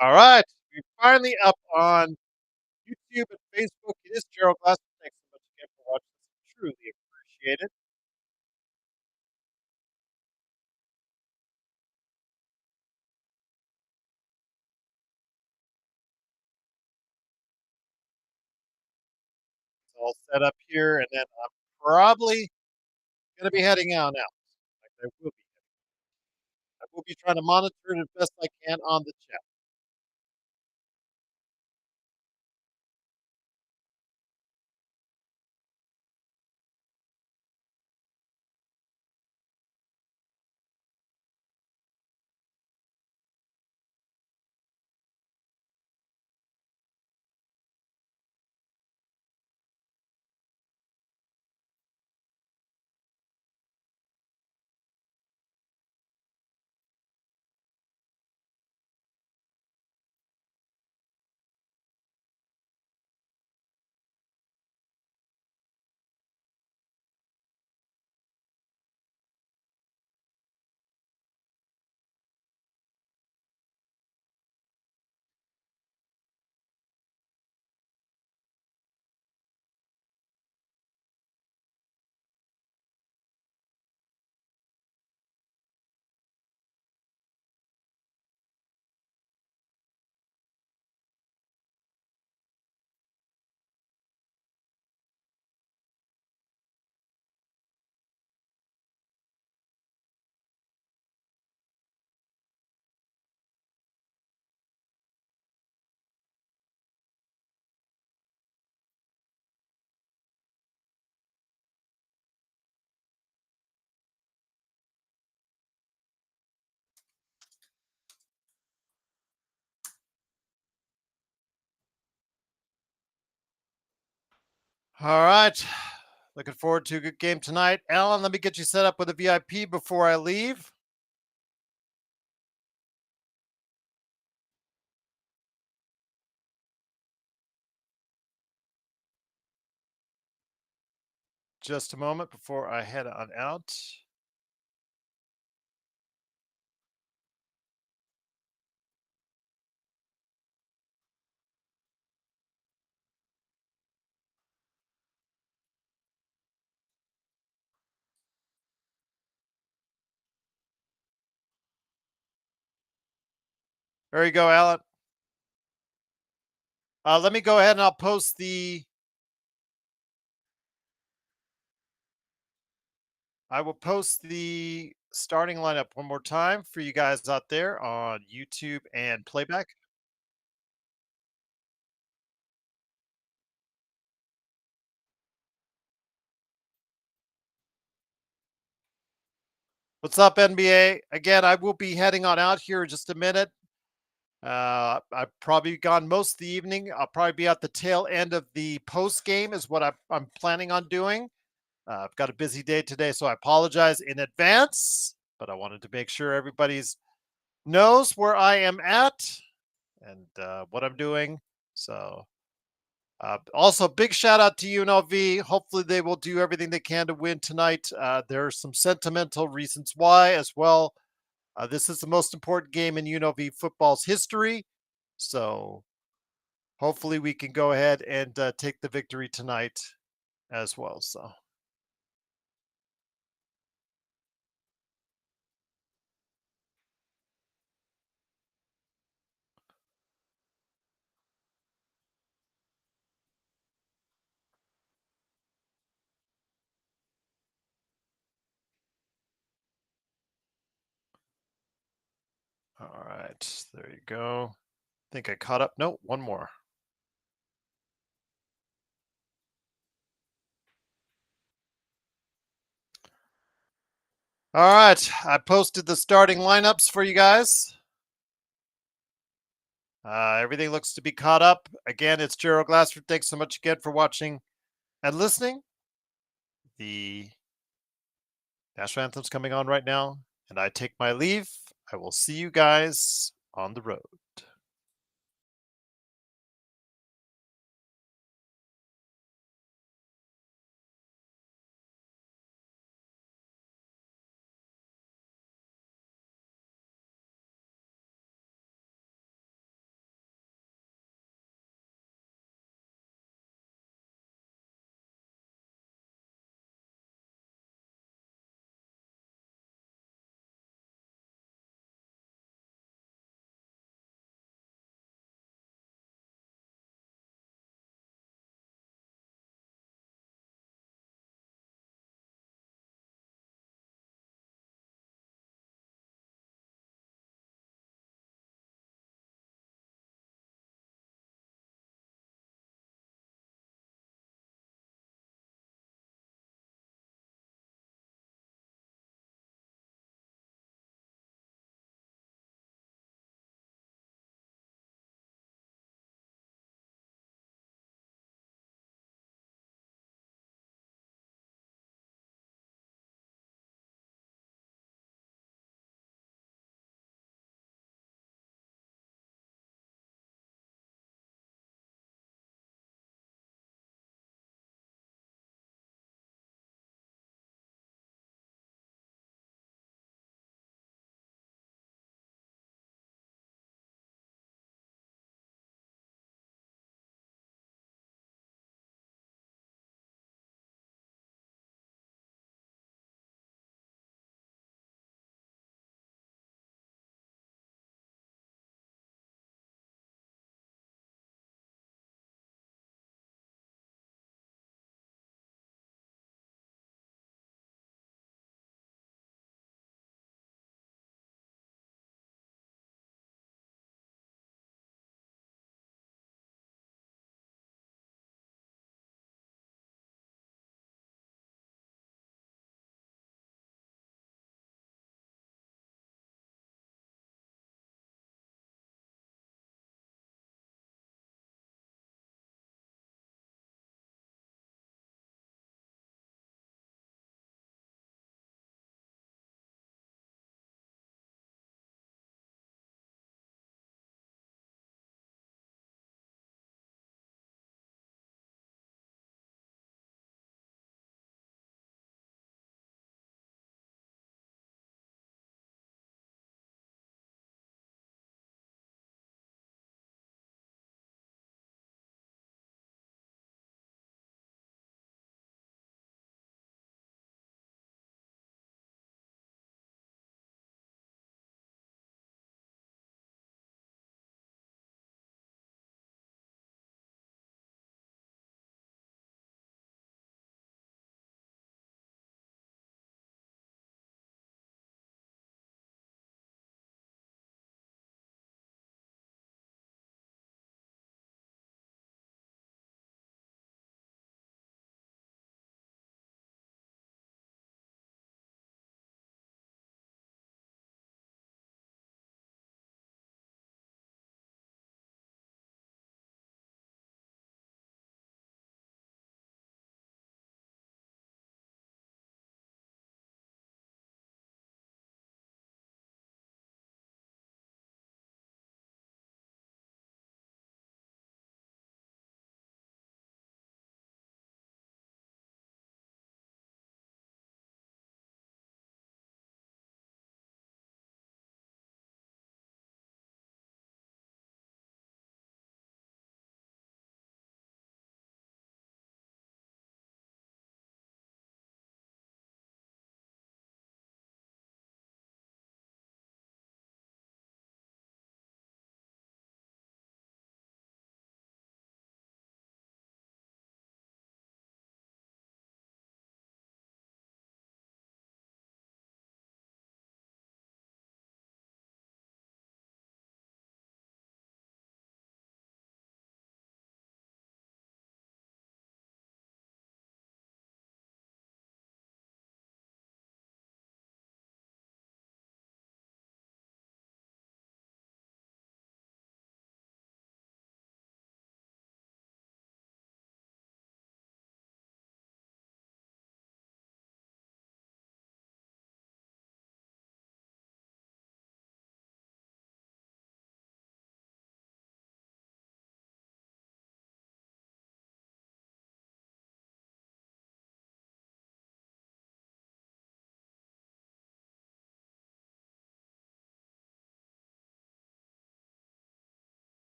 All right. We're finally up on YouTube and Facebook. It is Gerald Glass. Thanks so much again for watching. It's truly appreciated. It's all set up here, and then I'm probably going to be heading out now. Like I will be. I will be trying to monitor it as best I can on the chat. All right. Looking forward to a good game tonight. Alan, let me get you set up with a VIP before I leave. Just a moment before I head on out. There you go, Alan. Let me go ahead and I'll post the. I will post the starting lineup one more time for you guys out there on YouTube and playback. What's up, NBA? Again, I will be heading on out here in just a minute. I've probably gone most of the evening. I'll probably be at the tail end of the post game, is what I'm planning on doing. I've got a busy day today, so I apologize in advance. But I wanted to make sure everybody's knows where I am at and what I'm doing. So, also, big shout out to UNLV. Hopefully, they will do everything they can to win tonight. There are some sentimental reasons why as well. This is the most important game in UNLV football's history. So, hopefully, we can go ahead and take the victory tonight as well. So, all right, there you go. Think I caught up. No, one more. All right, I posted the starting lineups for you guys. Everything looks to be caught up. Again, it's Gerald Glassford. Thanks so much again for watching and listening. The national anthem's coming on right now, and I take my leave. I will see you guys on the road.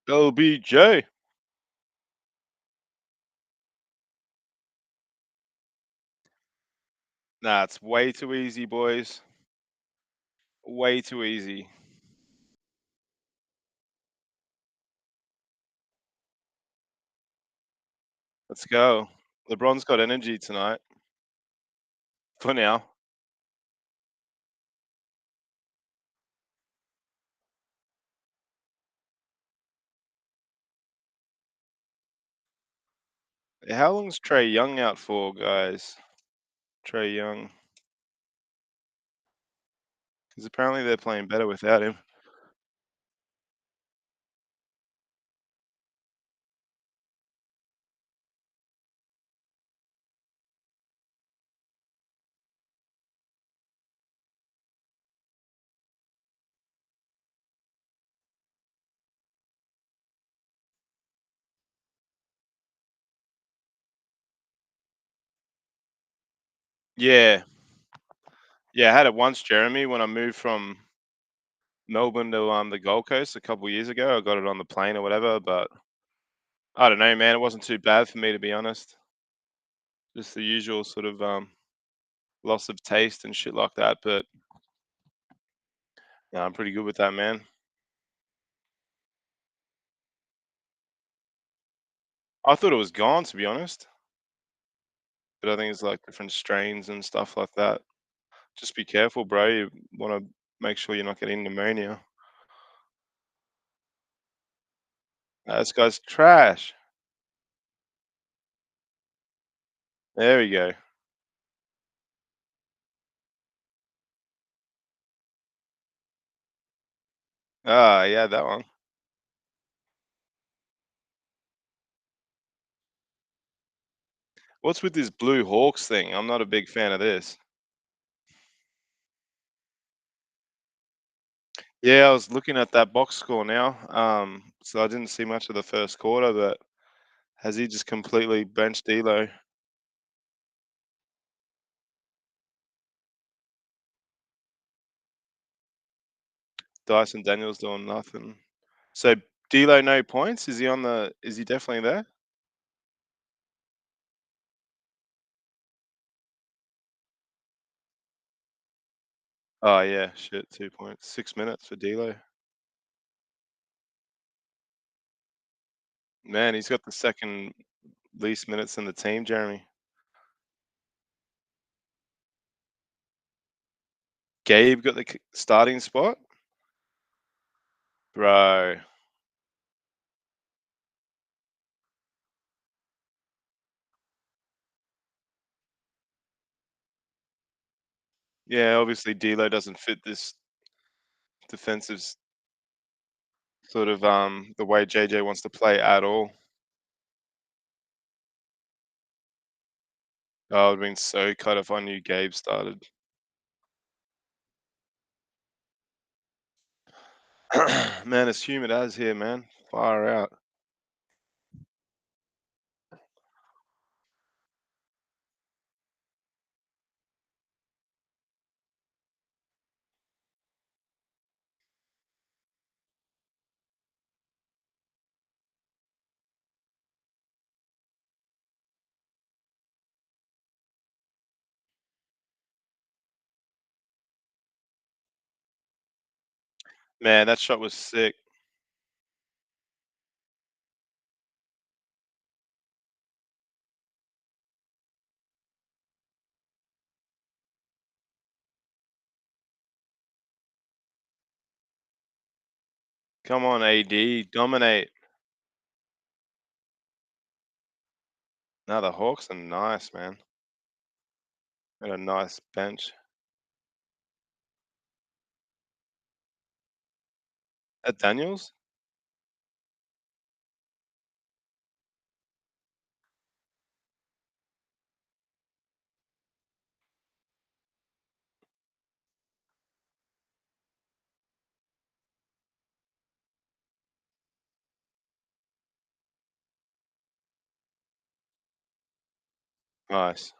LBJ. Nah, it's way too easy, boys. Way too easy. Let's go. LeBron's got energy tonight. For now. How long's Trey Young out for, guys? Trey Young. Because apparently they're playing better without him. Yeah. Yeah, I had it once, Jeremy, when I moved from Melbourne to the Gold Coast a couple years ago. I got it on the plane or whatever, but I don't know, man. It wasn't too bad for me to be honest. Just the usual sort of loss of taste and shit like that. But yeah, I'm pretty good with that, man. I thought it was gone, to be honest, but I think it's like different strains and stuff like that. Just be careful, bro. You want to make sure you're not getting pneumonia. This guy's trash. There we go. Ah, yeah, that one. What's with this Blue Hawks thing? I'm not a big fan of this. Yeah, I was looking at that box score now. So I didn't see much of the first quarter, but has he just completely benched D'Lo? Dyson Daniels doing nothing. So D'Lo no points? Is he on the? Is he definitely there? Oh yeah, shit, 2 points, 6 minutes for D'Lo. Man, he's got the second least minutes in the team, Jeremy. Gabe got the starting spot, bro. Yeah, obviously D'Lo doesn't fit this defensive sort of the way JJ wants to play at all. Oh, I would have been so cut if I knew Gabe started. Man, it's humid as here, man. Far out. Man, that shot was sick. Come on, AD, dominate. Now the Hawks are nice, man. Got a nice bench. At Daniels? Nice.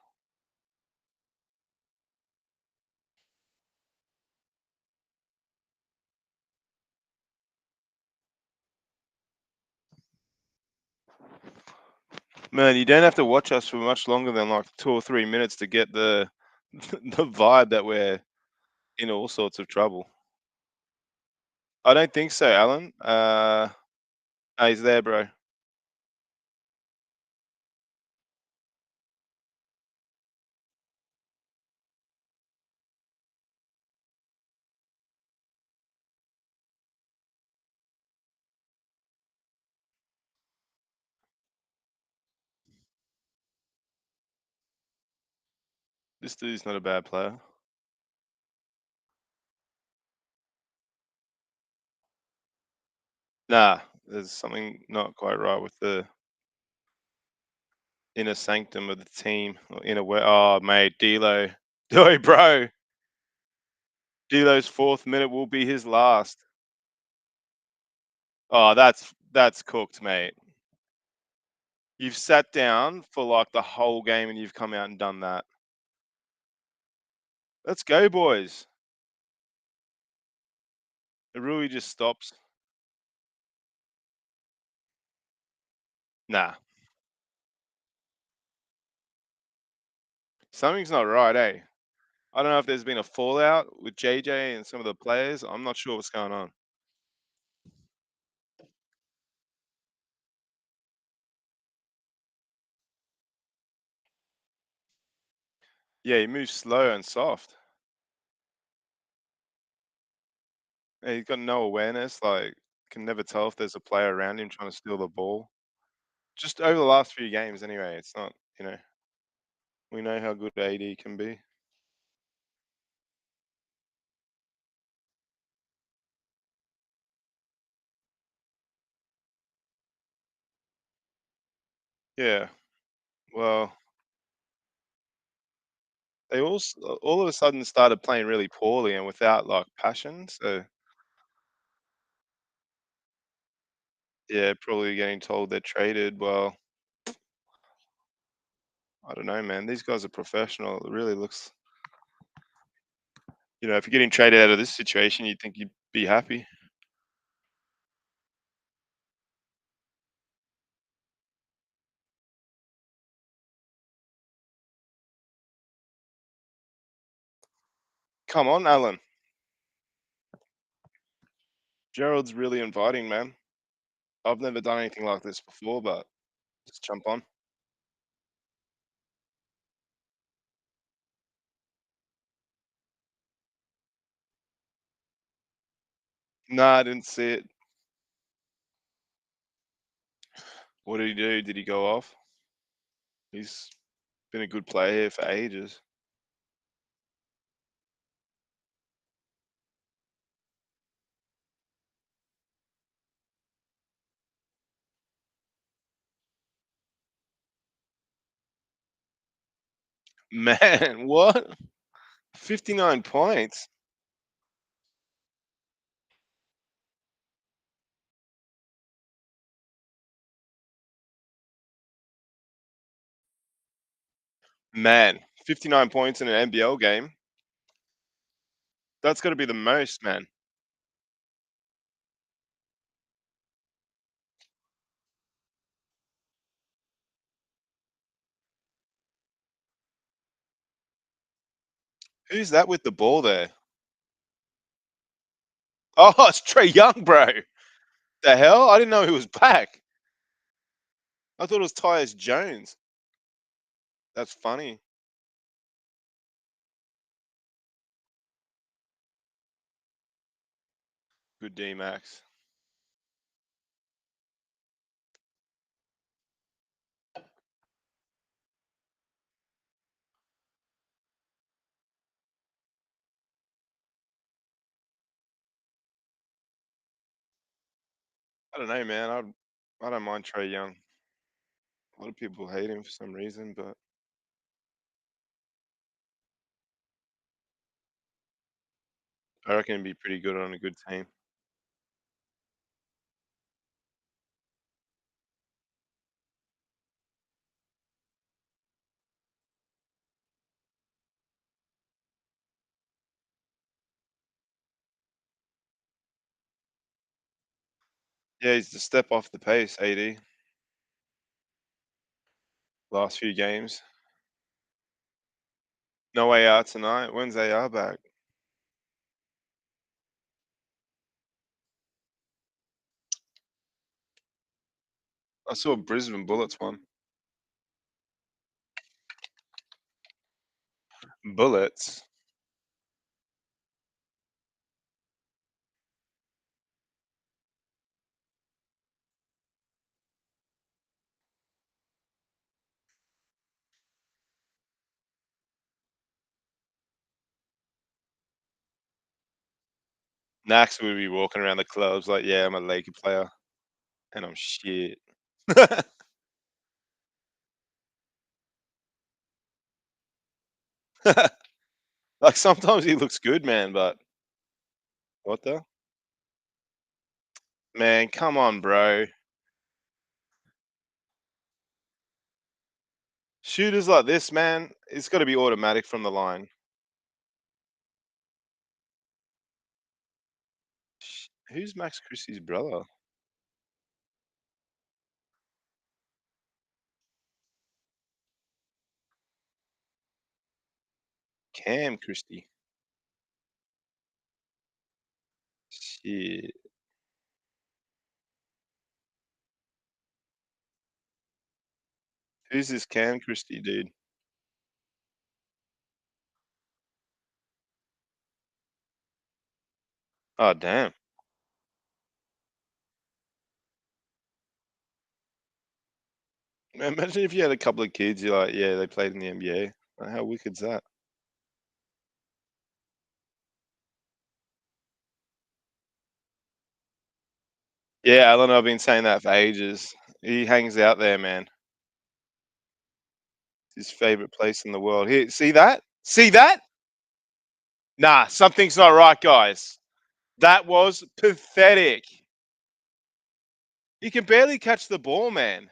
Man, you don't have to watch us for much longer than like 2 or 3 minutes to get the the vibe that we're in all sorts of trouble. I don't think so, Alan. He's there, bro. This dude's not a bad player. Nah, there's something not quite right with the inner sanctum of the team or inner way. Oh, mate, D'Lo. Oi, bro. D'Lo's fourth minute will be his last. Oh, that's cooked, mate. You've sat down for like the whole game and you've come out and done that. Let's go, boys. It really just stops. Nah, something's not right, eh? I don't know if there's been a fallout with JJ and some of the players. I'm not sure what's going on. Yeah, he moves slow and soft. Yeah, he's got no awareness. Like, can never tell if there's a player around him trying to steal the ball. Just over the last few games, anyway. It's not, we know how good AD can be. Yeah. Well, they all of a sudden started playing really poorly and without like passion. So yeah, probably getting told they're traded. Well, I don't know, man. These guys are professional. It really looks, if you're getting traded out of this situation, you'd think you'd be happy. Come on, Alan. Gerald's really inviting, man. I've never done anything like this before, but just jump on. Nah, I didn't see it. What did he do? Did he go off? He's been a good player here for ages. Man, what? 59 points? Man, 59 points in an NBL game. That's got to be the most, man. Who's that with the ball there? Oh, it's Trey Young, bro. The hell? I didn't know he was back. I thought it was Tyus Jones. That's funny. Good D Max. I don't know, man. I don't mind Trey Young. A lot of people hate him for some reason, but I reckon he'd be pretty good on a good team. Yeah, he's to step off the pace, AD. last few games. No way out tonight. When's AR back? I saw Brisbane Bullets one. Bullets. Nax would be walking around the clubs like, yeah, I'm a Laker player and I'm shit. Like sometimes he looks good, man, but what the man? Come on, bro. Shooters like this, man, it's got to be automatic from the line. Who's Max Christie's brother? Cam Christie. Shit. Who's this Cam Christie dude? Oh, damn. Man, imagine if you had a couple of kids, you're like, yeah, they played in the NBA. Like, how wicked's that? Yeah, Alan, I've been saying that for ages. He hangs out there, man. It's his favorite place in the world. Here, see that? See that? Nah, something's not right, guys. That was pathetic. He can barely catch the ball, man.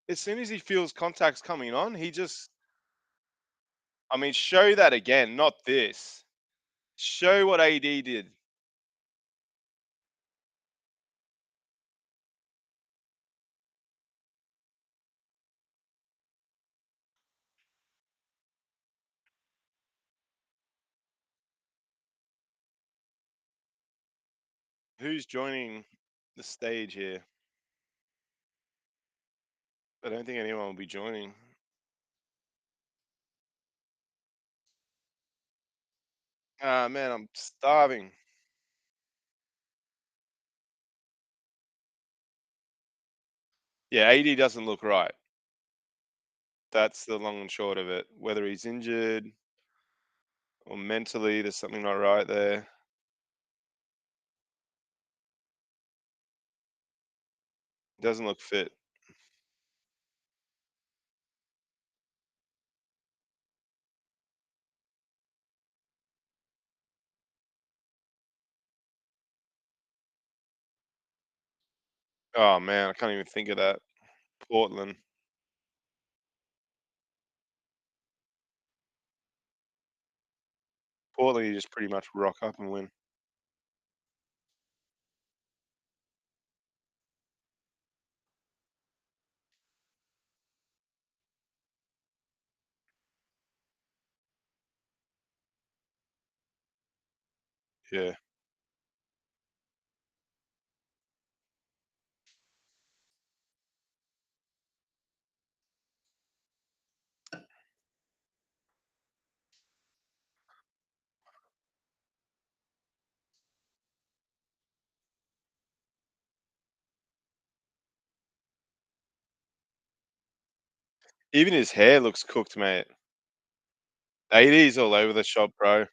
As soon as he feels contacts coming on, he just, I mean, show that again, not this. Show what AD did. Who's joining the stage here? I don't think anyone will be joining. Ah, man, I'm starving. Yeah, AD doesn't look right. That's the long and short of it. Whether he's injured or mentally, there's something not right there. Doesn't look fit. Oh man, I can't even think of that. Portland. Portland, you just pretty much rock up and win. Yeah. Even his hair looks cooked, mate. AD's all over the shop, bro.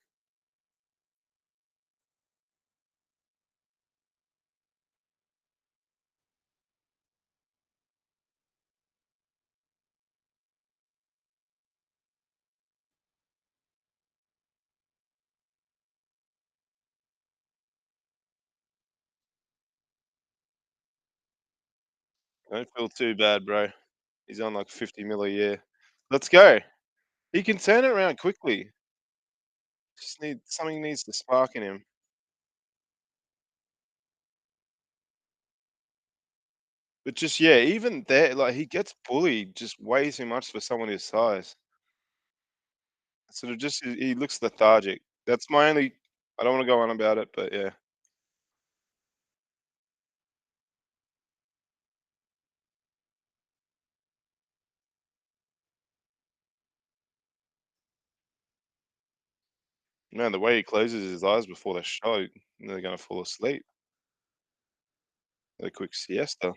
Don't feel too bad, bro. He's on like 50 mil a year. Let's go. He can turn it around quickly. Just need something needs to spark in him. But just yeah, even there, like he gets bullied just way too much for someone his size. Sort of just he looks lethargic. That's my only. I don't want to go on about it, but yeah. Man, the way he closes his eyes before the shot, they're gonna fall asleep. A quick siesta.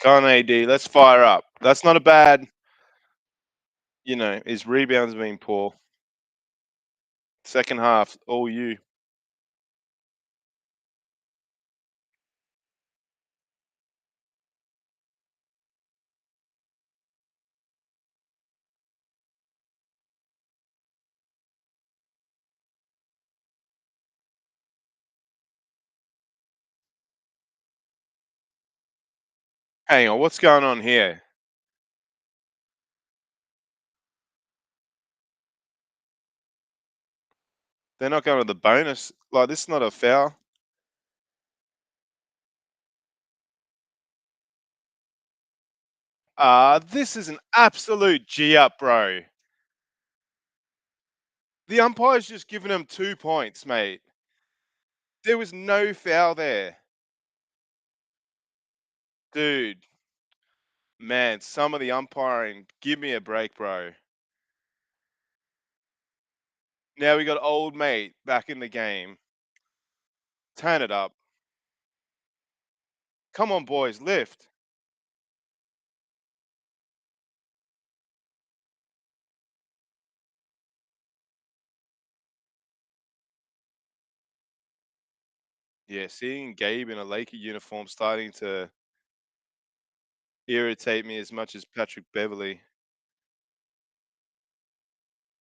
Come on, AD, let's fire up. That's not a bad. His rebounds being poor. Second half, all you. Hang on, what's going on here? They're not going to the bonus. Like this is not a foul. This is an absolute G up, bro. The umpire's just given him 2 points, mate. There was no foul there. Dude, man, some of the umpiring, give me a break, bro. Now we got old mate back in the game. Turn it up. Come on, boys, lift. Yeah, seeing Gabe in a Laker uniform starting to irritate me as much as Patrick Beverly.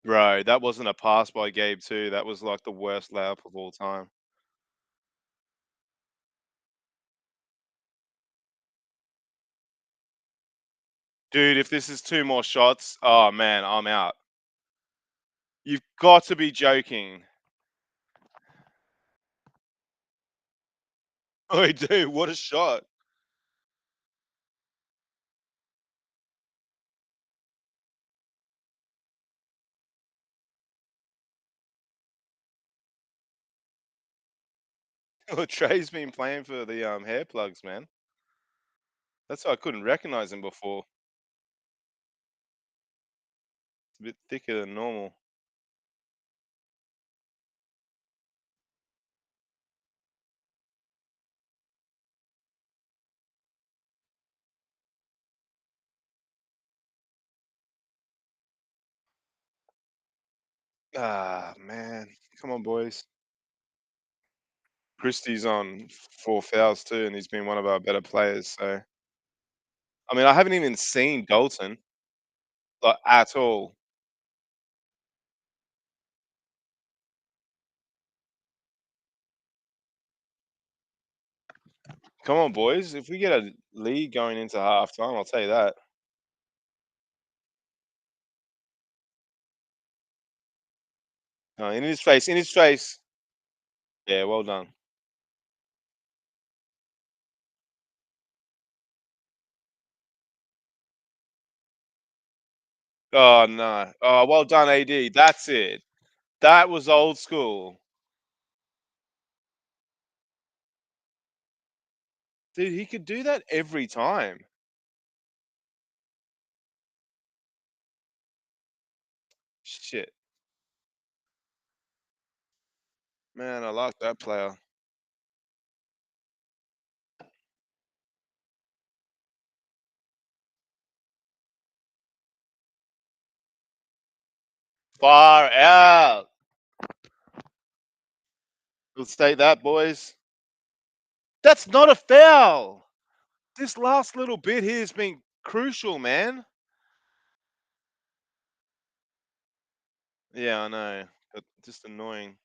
Bro, that wasn't a pass by Gabe too. That was like the worst layup of all time. Dude, if this is two more shots, oh man, I'm out. You've got to be joking. Oh, dude, what a shot. Oh, Trey's been playing for the hair plugs, man. That's why I couldn't recognize him before. It's a bit thicker than normal. Ah, man. Come on, boys. Christie's on 4 fouls too, and he's been one of our better players. So, I mean, I haven't even seen Dalton like at all. Come on, boys. If we get a lead going into halftime, I'll tell you that. In his face, in his face. Yeah, well done. Oh no. Oh, well done, AD. That's it. That was old school. Dude, he could do that every time. Shit. Man, I like that player. Far out. Let's take that, boys. That's not a foul. This last little bit here has been crucial, man. Yeah, I know. But just annoying.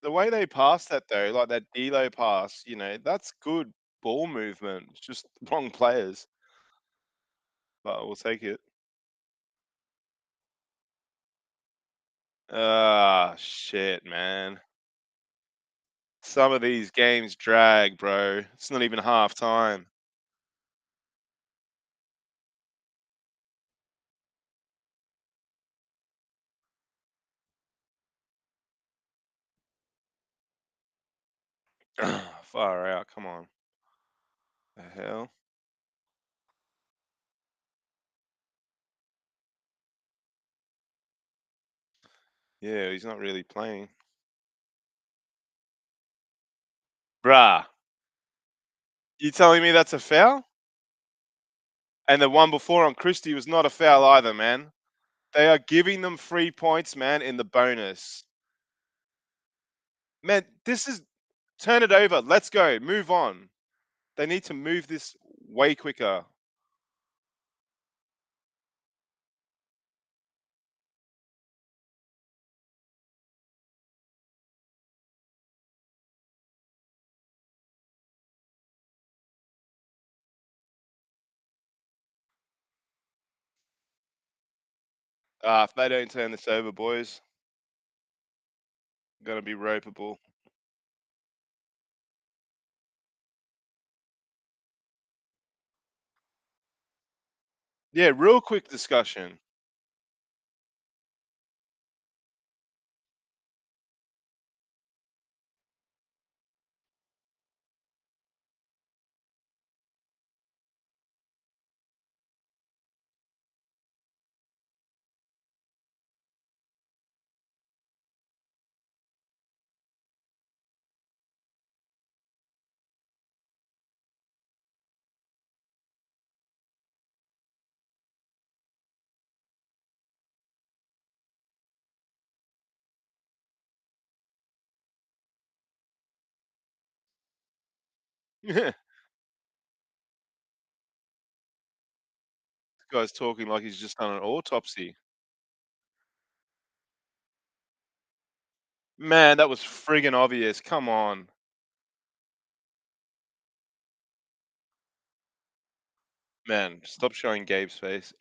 The way they pass that though, like that D'Lo pass, that's good ball movement. It's just wrong players, but we'll take it. Ah, shit, man. Some of these games drag, bro. It's not even half time. Far out. Come on. The hell? Yeah, he's not really playing. Bruh, you telling me that's a foul? And the one before on Christie was not a foul either, man. They are giving them 3 points, man, in the bonus. Man, this is turn it over. Let's go. Move on. They need to move this way quicker. If they don't turn this over, boys, gonna be ropeable. Yeah, real quick discussion. This guy's talking like he's just done an autopsy. Man, that was friggin' obvious. Come on. Man, stop showing Gabe's face.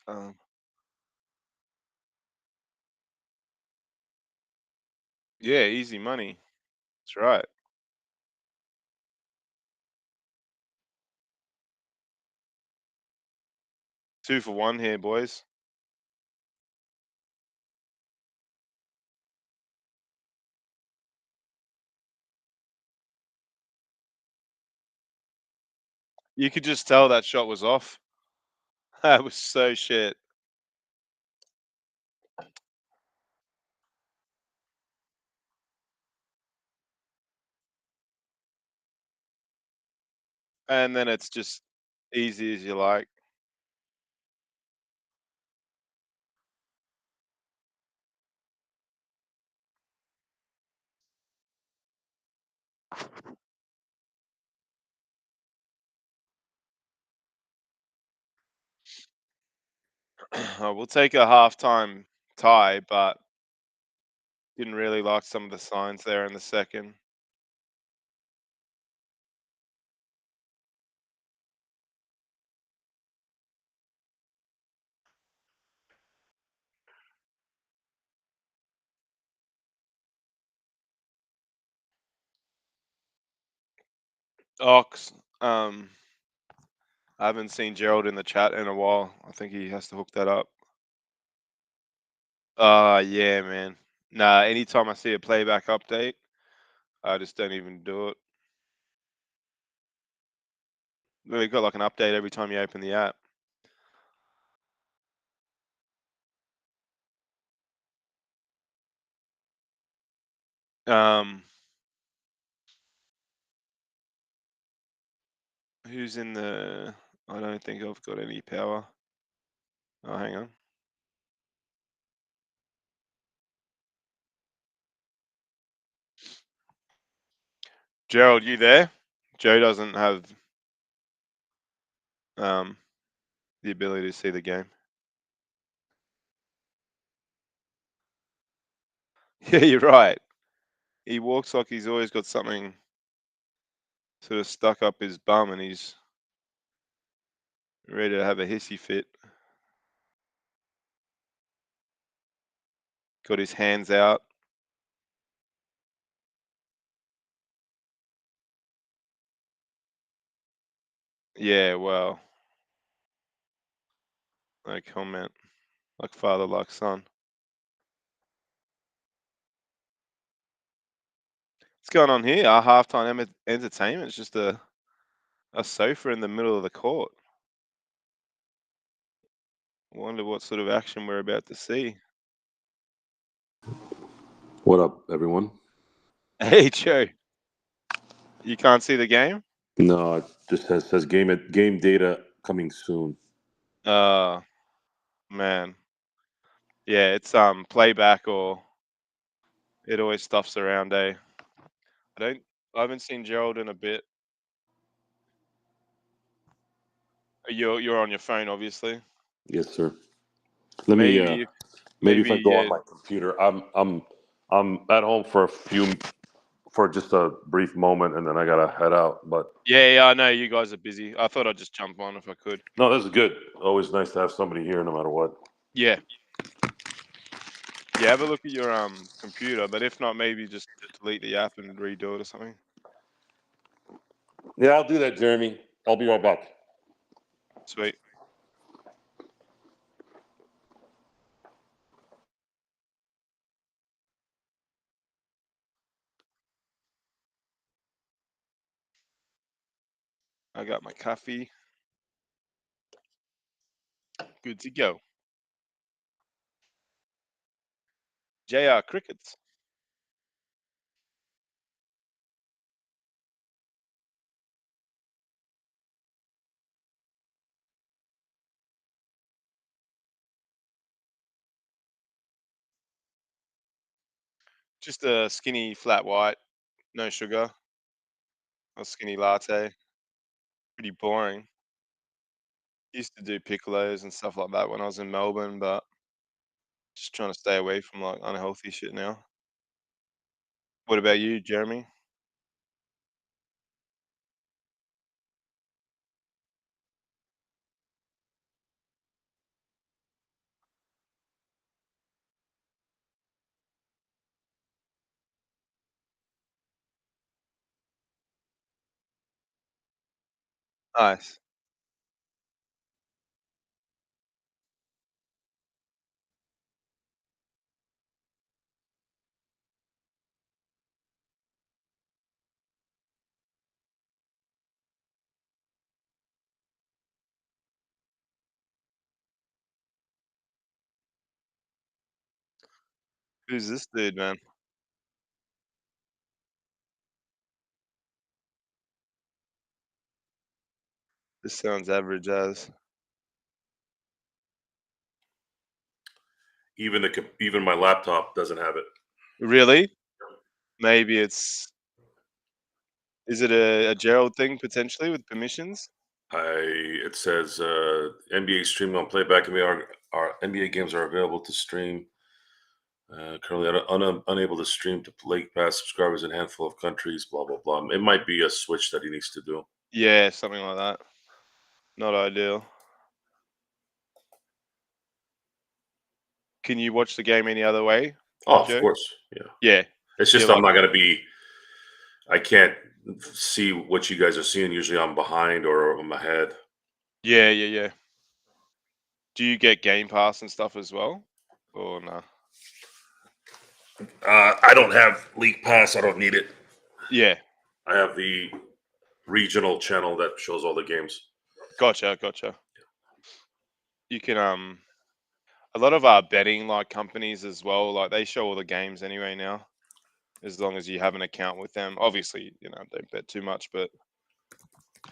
Yeah, easy money. That's right. 2 for 1 here, boys. You could just tell that shot was off. That was so shit. And then it's just easy as you like. We'll take a halftime tie, but didn't really like some of the signs there in the second. Ox, I haven't seen Gerald in the chat in a while. I think he has to hook that up. Yeah, man. Nah, anytime I see a playback update, I just don't even do it. Really got like an update every time you open the app. Um, who's in the? I don't think I've got any power. Oh, hang on. Gerald, you there? Joe doesn't have um the ability to see the game. Yeah, you're right. He walks like he's always got something sort of stuck up his bum, and he's ready to have a hissy fit. Got his hands out. Yeah, well, no comment. Like father, like son. What's going on here? Our halftime entertainment is just a sofa in the middle of the court. Wonder what sort of action we're about to see. What up, everyone? Hey, Joe. You can't see the game? No, it just says game data coming soon. Man. Yeah, it's playback, or it always stuffs around, eh? I haven't seen Gerald in a bit. You're on your phone, obviously. Yes, sir. Let me maybe if I go on my computer. I'm at home for just a brief moment, and then I gotta head out. But yeah, I know you guys are busy. I thought I'd just jump on if I could. no, this is good. Always nice to have somebody here, no matter what. Yeah. Yeah, have a look at your computer, but if not, maybe just delete the app and redo it or something. Yeah, I'll do that, Jeremy. I'll be right back. Sweet. I got my coffee. Good to go. JR Crickets. Just a skinny flat white, no sugar. A skinny latte. Pretty boring. Used to do piccolos and stuff like that when I was in Melbourne, but just trying to stay away from like unhealthy shit now. What about you, Jeremy? Nice. Who's this dude, man? This sounds average as. Even my laptop doesn't have it. Really? Maybe it's. Is it a Gerald thing potentially with permissions? It says NBA streaming on playback, and our NBA games are available to stream. Currently unable to stream to League Pass subscribers in a handful of countries. Blah blah blah. It might be a switch that he needs to do. Yeah, something like that. Not ideal. Can you watch the game any other way? Oh, Joe? of course, yeah. Yeah. It's just I'm not gonna be. I can't see what you guys are seeing. Usually, I'm behind or I'm ahead. Yeah. Do you get Game Pass and stuff as well, or no? I don't have League Pass. I don't need it. Yeah. I have the regional channel that shows all the games. Gotcha. You can a lot of our betting like companies as well, like they show all the games anyway now, as long as you have an account with them. Obviously, don't bet too much, but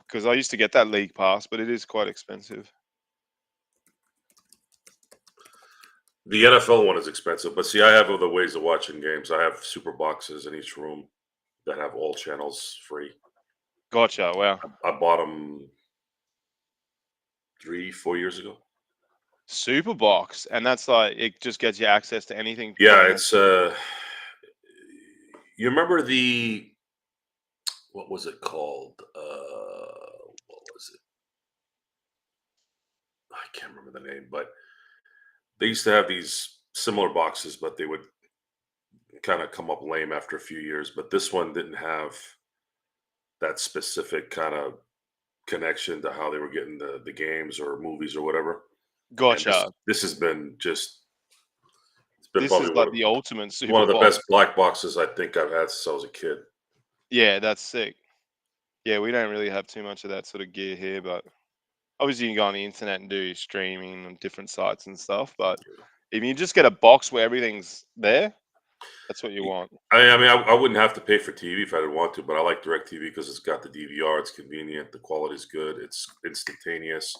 because I used to get that League Pass, but it is quite expensive. The NFL one is expensive, but see, I have other ways of watching games. I have super boxes in each room that have all channels free. Gotcha. Wow. I bought them 3-4 years ago. Super box, and that's like it just gets you access to anything. Yeah, it's You remember what was it called? What was it? I can't remember the name, but they used to have these similar boxes, but they would kind of come up lame after a few years. But this one didn't have that specific kind of connection to how they were getting the games or movies or whatever. And Gotcha. this has been just it's been This probably is like the ultimate one super of the box. best black boxes I think I've had since I was a kid. Yeah, that's sick. Yeah, we don't really have too much of that sort of gear here, but obviously you can go on the internet and do streaming on different sites and stuff. But if you just get a box where everything's there, that's what you want. I mean, I wouldn't have to pay for TV if I didn't want to, but I like DirecTV because it's got the DVR. It's convenient. The quality's good. It's instantaneous.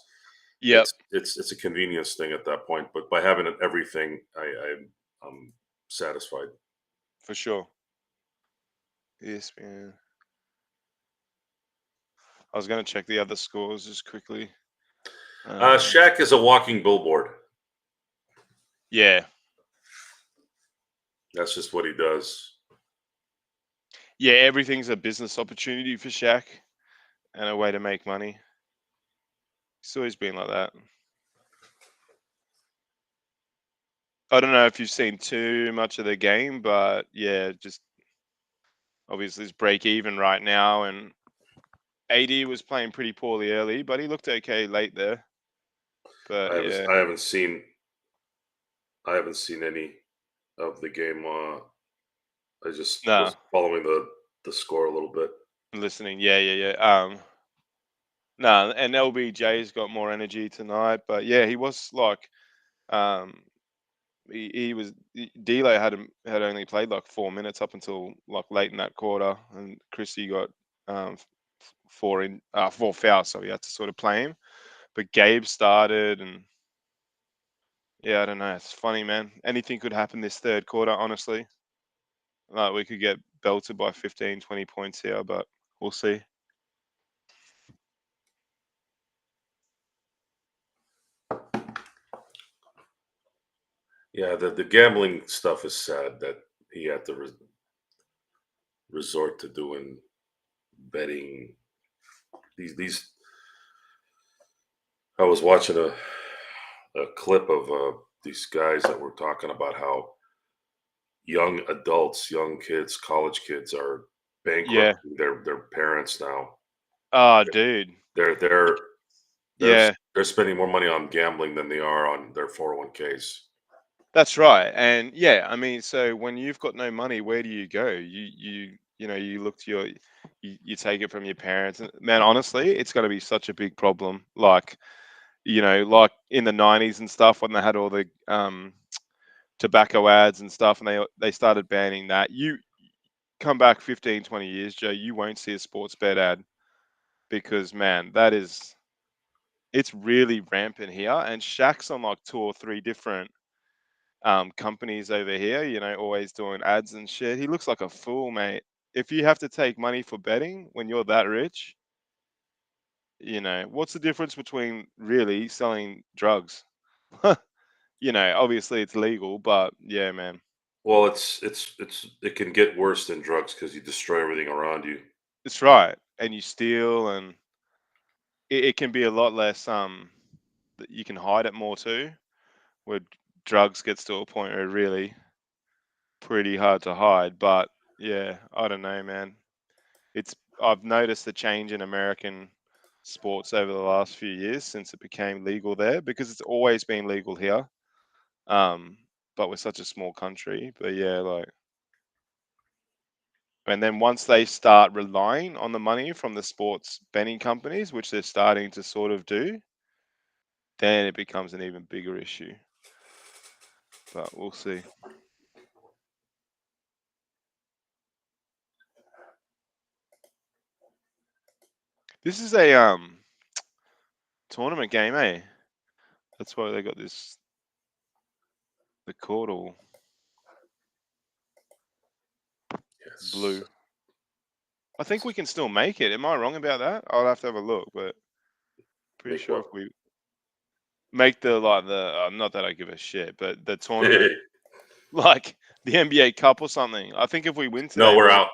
Yep, It's a convenience thing at that point. But by having everything, I'm satisfied. for sure. Yes, man. I was gonna check the other scores just quickly. Shaq is a walking billboard. Yeah, That's just what he does. yeah. Everything's a business opportunity for Shaq and a way to make money. It's always been like that. I don't know if you've seen too much of the game, but yeah, just obviously it's break even right now, and AD was playing pretty poorly early, but he looked okay late there. But yeah, I haven't seen any of the game. I just no, was following the score a little bit. listening. Yeah. No, and LBJ's got more energy tonight, but yeah, he was like, um, he was D'Lo had only played like 4 minutes up until like late in that quarter, and Christie got four fouls, so he had to sort of play him. But Gabe started, and yeah, I don't know. It's funny, man. Anything could happen this third quarter, honestly. Like we could get belted by 15, 20 points here, but we'll see. Yeah, the gambling stuff is sad that he had to resort to doing betting. These. I was watching a clip of these guys that were talking about how young adults, young kids, college kids are Yeah. bankrupting their parents now. Oh, dude. They're Yeah, they're spending more money on gambling than they are on their 401ks. that's right. And yeah, I mean, so when you've got no money, where do you go? You look to you take it from your parents. And man, honestly, it's going to be such a big problem. Like, like in the 90s and stuff when they had all the tobacco ads and stuff, and they started banning that. You come back 15, 20 years, Joe, you won't see a sports bet ad because man, it's really rampant here. And Shaq's on like 2 or 3 different companies over here, always doing ads and shit. He looks like a fool, mate. If you have to take money for betting when you're that rich, what's the difference between really selling drugs? Obviously it's legal, but yeah, man. Well, it can get worse than drugs because you destroy everything around you. It's right. And you steal, and it can be a lot less that you can hide it more too, where drugs gets to a point where really pretty hard to hide. But yeah, I don't know, man. I've noticed the change in American sports over the last few years since it became legal there, because it's always been legal here. But we're such a small country. But yeah, like, and then once they start relying on the money from the sports betting companies, which they're starting to sort of do, then it becomes an even bigger issue. But we'll see. This is a tournament game, eh? That's why they got the court all Yes. blue. I think we can still make it. Am I wrong about that? I'll have to have a look, but pretty Make sure what? if we make not that I give a shit, but the tournament, like The NBA Cup or something. I think if we win today, No, we're out.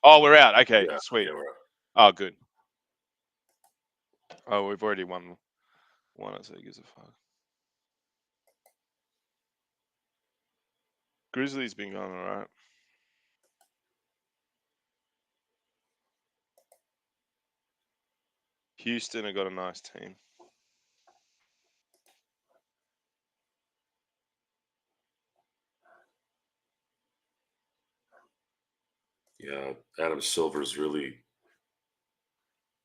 Oh, we're out. Okay, Yeah, sweet. yeah, we're out. Oh, good. Oh, we've already won one. So who gives a fuck? Grizzlies been going all right. Houston have got a nice team. Yeah, Adam Silver's really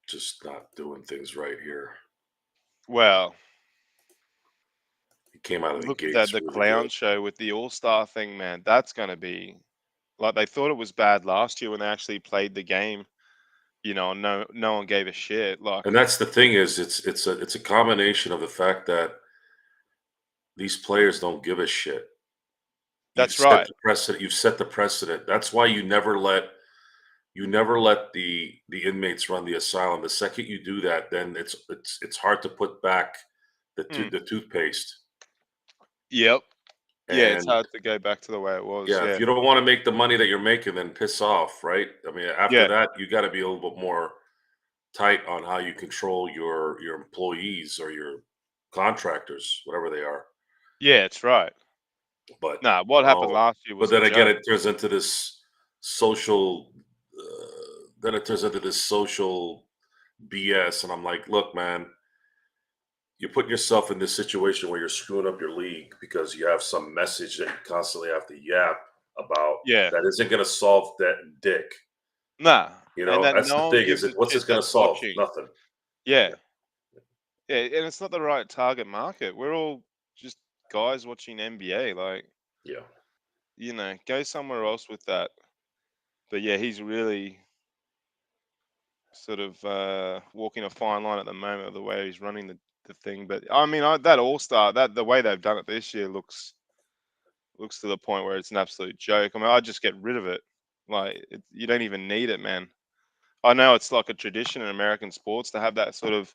just not doing things right here. Well, He came out of the look at gates the really clown good. show with the All-Star thing, man. That's going to be like they thought it was bad last year when they actually played the game. You know, no one gave a shit. Like, And that's the thing is, it's a combination of the fact that these players don't give a shit. that's right. The precedent. You've set the precedent. That's why you never let the inmates run the asylum. The second you do that, then it's hard to put back the toothpaste. Yep. Yeah, it's And hard to go back to the way it was. yeah, Yeah. if you don't want to make the money that you're making, then piss off, right? I mean, after Yeah. that, you got to be a little bit more tight on how you control your employees or your contractors, whatever they are. Yeah, it's right. But Nah, what happened last year was but then a again, joke. it turns into this social. Then it turns into this social BS, and I'm like, look, man, you're putting yourself in this situation where you're screwing up your league because you have some message that you constantly have to yap about Yeah. that isn't going to solve that dick. Nah. You And know, that that's the no one thing. Is gives it a what's shit this going to that's solve? watching. Nothing. Yeah. Yeah, and it's not the right target market. We're all just guys watching NBA. Like, Yeah. you know, go somewhere else with that. But yeah, he's really sort of walking a fine line at the moment of the way he's running the thing. But I mean, that All-Star, that the way they've done it this year looks to the point where it's an absolute joke. I mean, I'd just get rid of it. Like, you don't even need it, man. I know it's like a tradition in American sports to have that sort of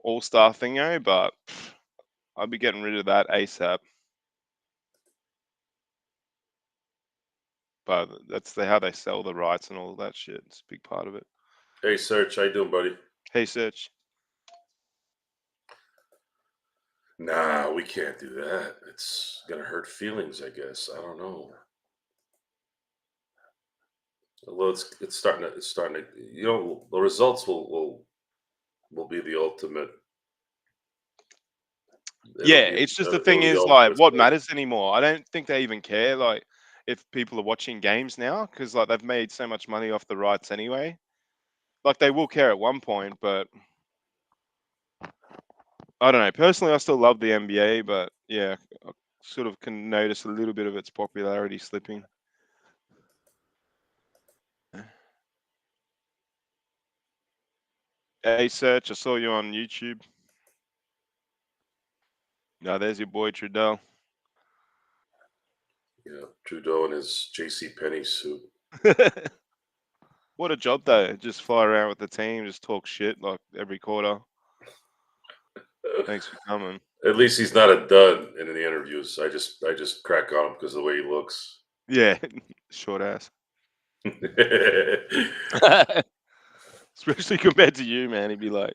All-Star thingo, but I'd be getting rid of that ASAP. But that's how they sell the rights and all that shit. It's a big part of it. Hey, Serge, how you doing, buddy? Hey, Search. Nah, we can't do that. It's gonna hurt feelings, I guess. I don't know. Well, it's starting to. You know, the results will be the ultimate. Yeah, it's just the thing It'll be the is, like, ultimate what thing. matters anymore? I don't think they even care, like, if people are watching games now, because like they've made so much money off the rights anyway. Like they will care at one point, but I don't know. Personally, I still love the NBA, but yeah, I sort of can notice a little bit of its popularity slipping. Hey, Search, I saw you on YouTube. No, there's your boy Trudell. Yeah, Trudeau in his J.C. Penney suit. What a job though. Just fly around with the team, just talk shit like every quarter. Thanks for coming. At least he's not a dud in the interviews. I just crack on him because of the way he looks. Yeah, short ass. Especially compared to you, man. He'd be like,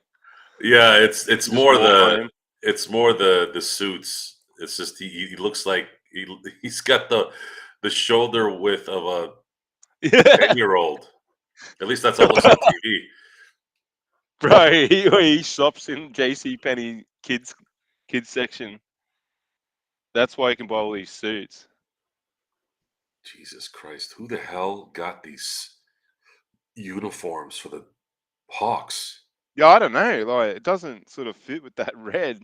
Yeah, it's just more walk on the him. it's more the suits. It's just he looks like he's got the shoulder width of a Yeah, 10-year-old. At least that's how it looks on TV. bro. He shops in JC Penney kids section. That's why he can buy all these suits. Jesus Christ, who the hell got these uniforms for the Hawks? Yeah, I don't know. Like, it doesn't sort of fit with that red.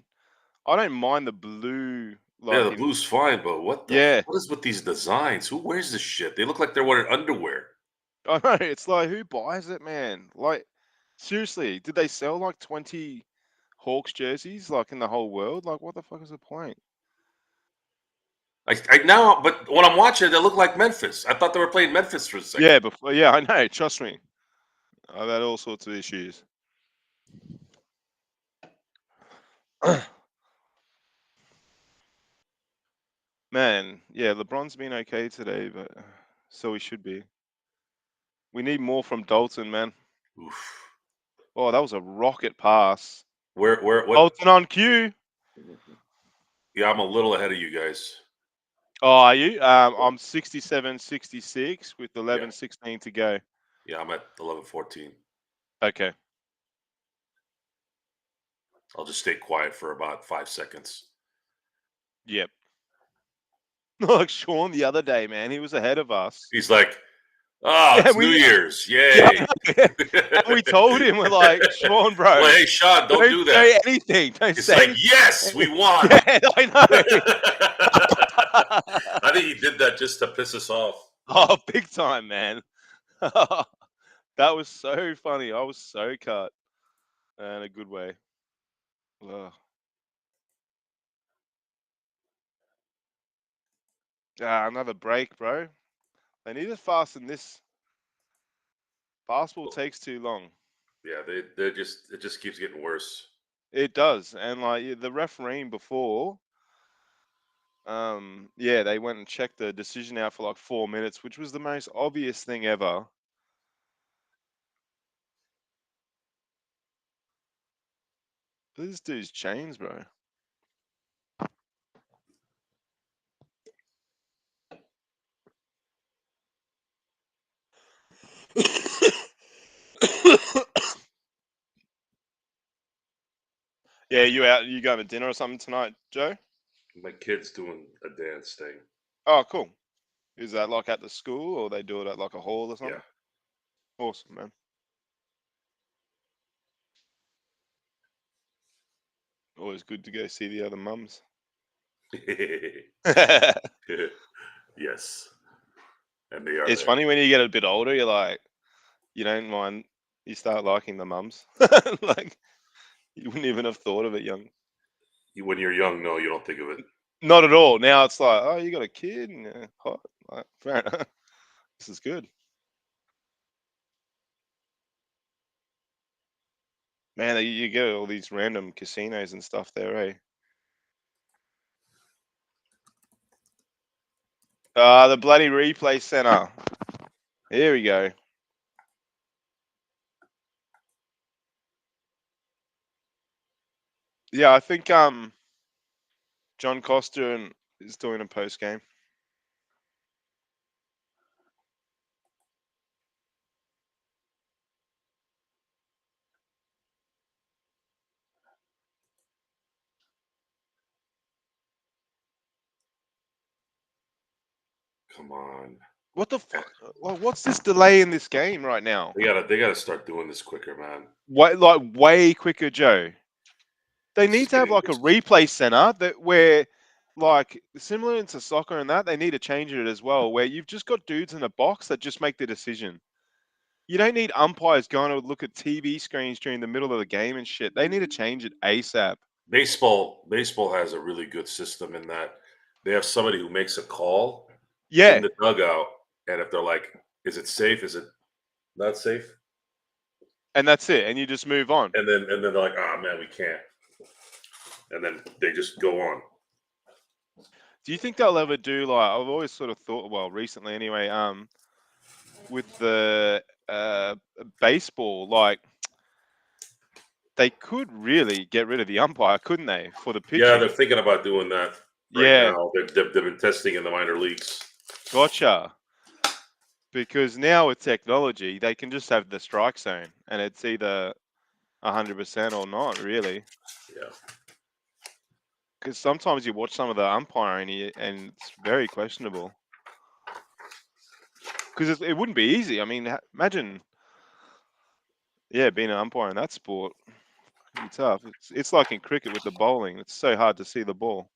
I don't mind the blue. Yeah, Like the blue's fine, but what yeah, is with these designs? Who wears this shit? They look like they're wearing underwear. I know. It's like, who buys it, man? Like, seriously, did they sell like 20 Hawks jerseys like in the whole world? Like, what the fuck is the point? I now, but when I'm watching, they look like Memphis. I thought they were playing Memphis for a second. Yeah, before, yeah, I know. Trust me, I've had all sorts of issues. Man, yeah, LeBron's been okay today, but so he should be. We need more from Dalton, man. Oof. Oh, that was a rocket pass. What? Dalton on cue. Yeah, I'm a little ahead of you guys. Oh, are you? I'm 67, 66 with 11, 16 to go. Yeah, I'm at 11-14. Okay. I'll just stay quiet for about 5 seconds. Yep. Like Sean the other day, man, he was ahead of us. He's like, "Oh, Yeah, it's New Year's, yay!" Yeah, and we told him, we're like, Sean, bro, Well, hey, Sean, don't do that. say anything. Don't It's say like, anything. yes, we won. Yeah, I know. I think he did that just to piss us off. Oh, big time, man. That was so funny. I was so cut in a good way. Ugh. Another break, bro. They need to fasten this. Basketball takes too long. Yeah, it just keeps getting worse. It does, and like the refereeing before, yeah, they went and checked the decision out for like 4 minutes, which was the most obvious thing ever. This dude's chains, bro. Yeah, you out? You going to dinner or something tonight, Joe? My kid's doing a dance thing. Oh, cool. Is that like at the school, or they do it at like a hall or something? Yeah. Awesome, man. Always good to go see the other mums. Yes. And they are. It's funny when you get a bit older, you're like, you don't mind. You start liking the mums. Like, you wouldn't even have thought of it young. When you're young, no, you don't think of it. Not at all. Now it's like, oh, you got a kid, and hot. Like, fair enough. This is good. Man, you get all these random casinos and stuff there, eh? The bloody replay center. Here we go. Yeah, I think John Costa is doing a post game. Come on. What the fuck? What's this delay in this game right now? They gotta start doing this quicker, man. Way quicker, Joe. They need to have like a replay center where, like, similar to soccer and that, they need to change it as well, where you've just got dudes in a box that just make the decision. You don't need umpires going to look at TV screens during the middle of the game and shit. They need to change it ASAP. Baseball has a really good system in that they have somebody who makes a call Yeah, in the dugout, and if they're like, "Is it safe? Is it not safe?" and that's it, and you just move on. And then they're like, "Ah, man, we can't," and then they just go on. Do you think they'll ever do like, I've always sort of thought, well, recently anyway, with the baseball, like, they could really get rid of the umpire, couldn't they, for the pitching? Yeah, they're thinking about doing that right now. They've been testing in the minor leagues. Gotcha. Because now with technology, they can just have the strike zone, and it's either 100% or not, really. Yeah. Because sometimes you watch some of the umpiring, and it's very questionable. Because it wouldn't be easy. I mean, imagine, being an umpire in that sport. It'd be tough. It's like in cricket with the bowling. It's so hard to see the ball.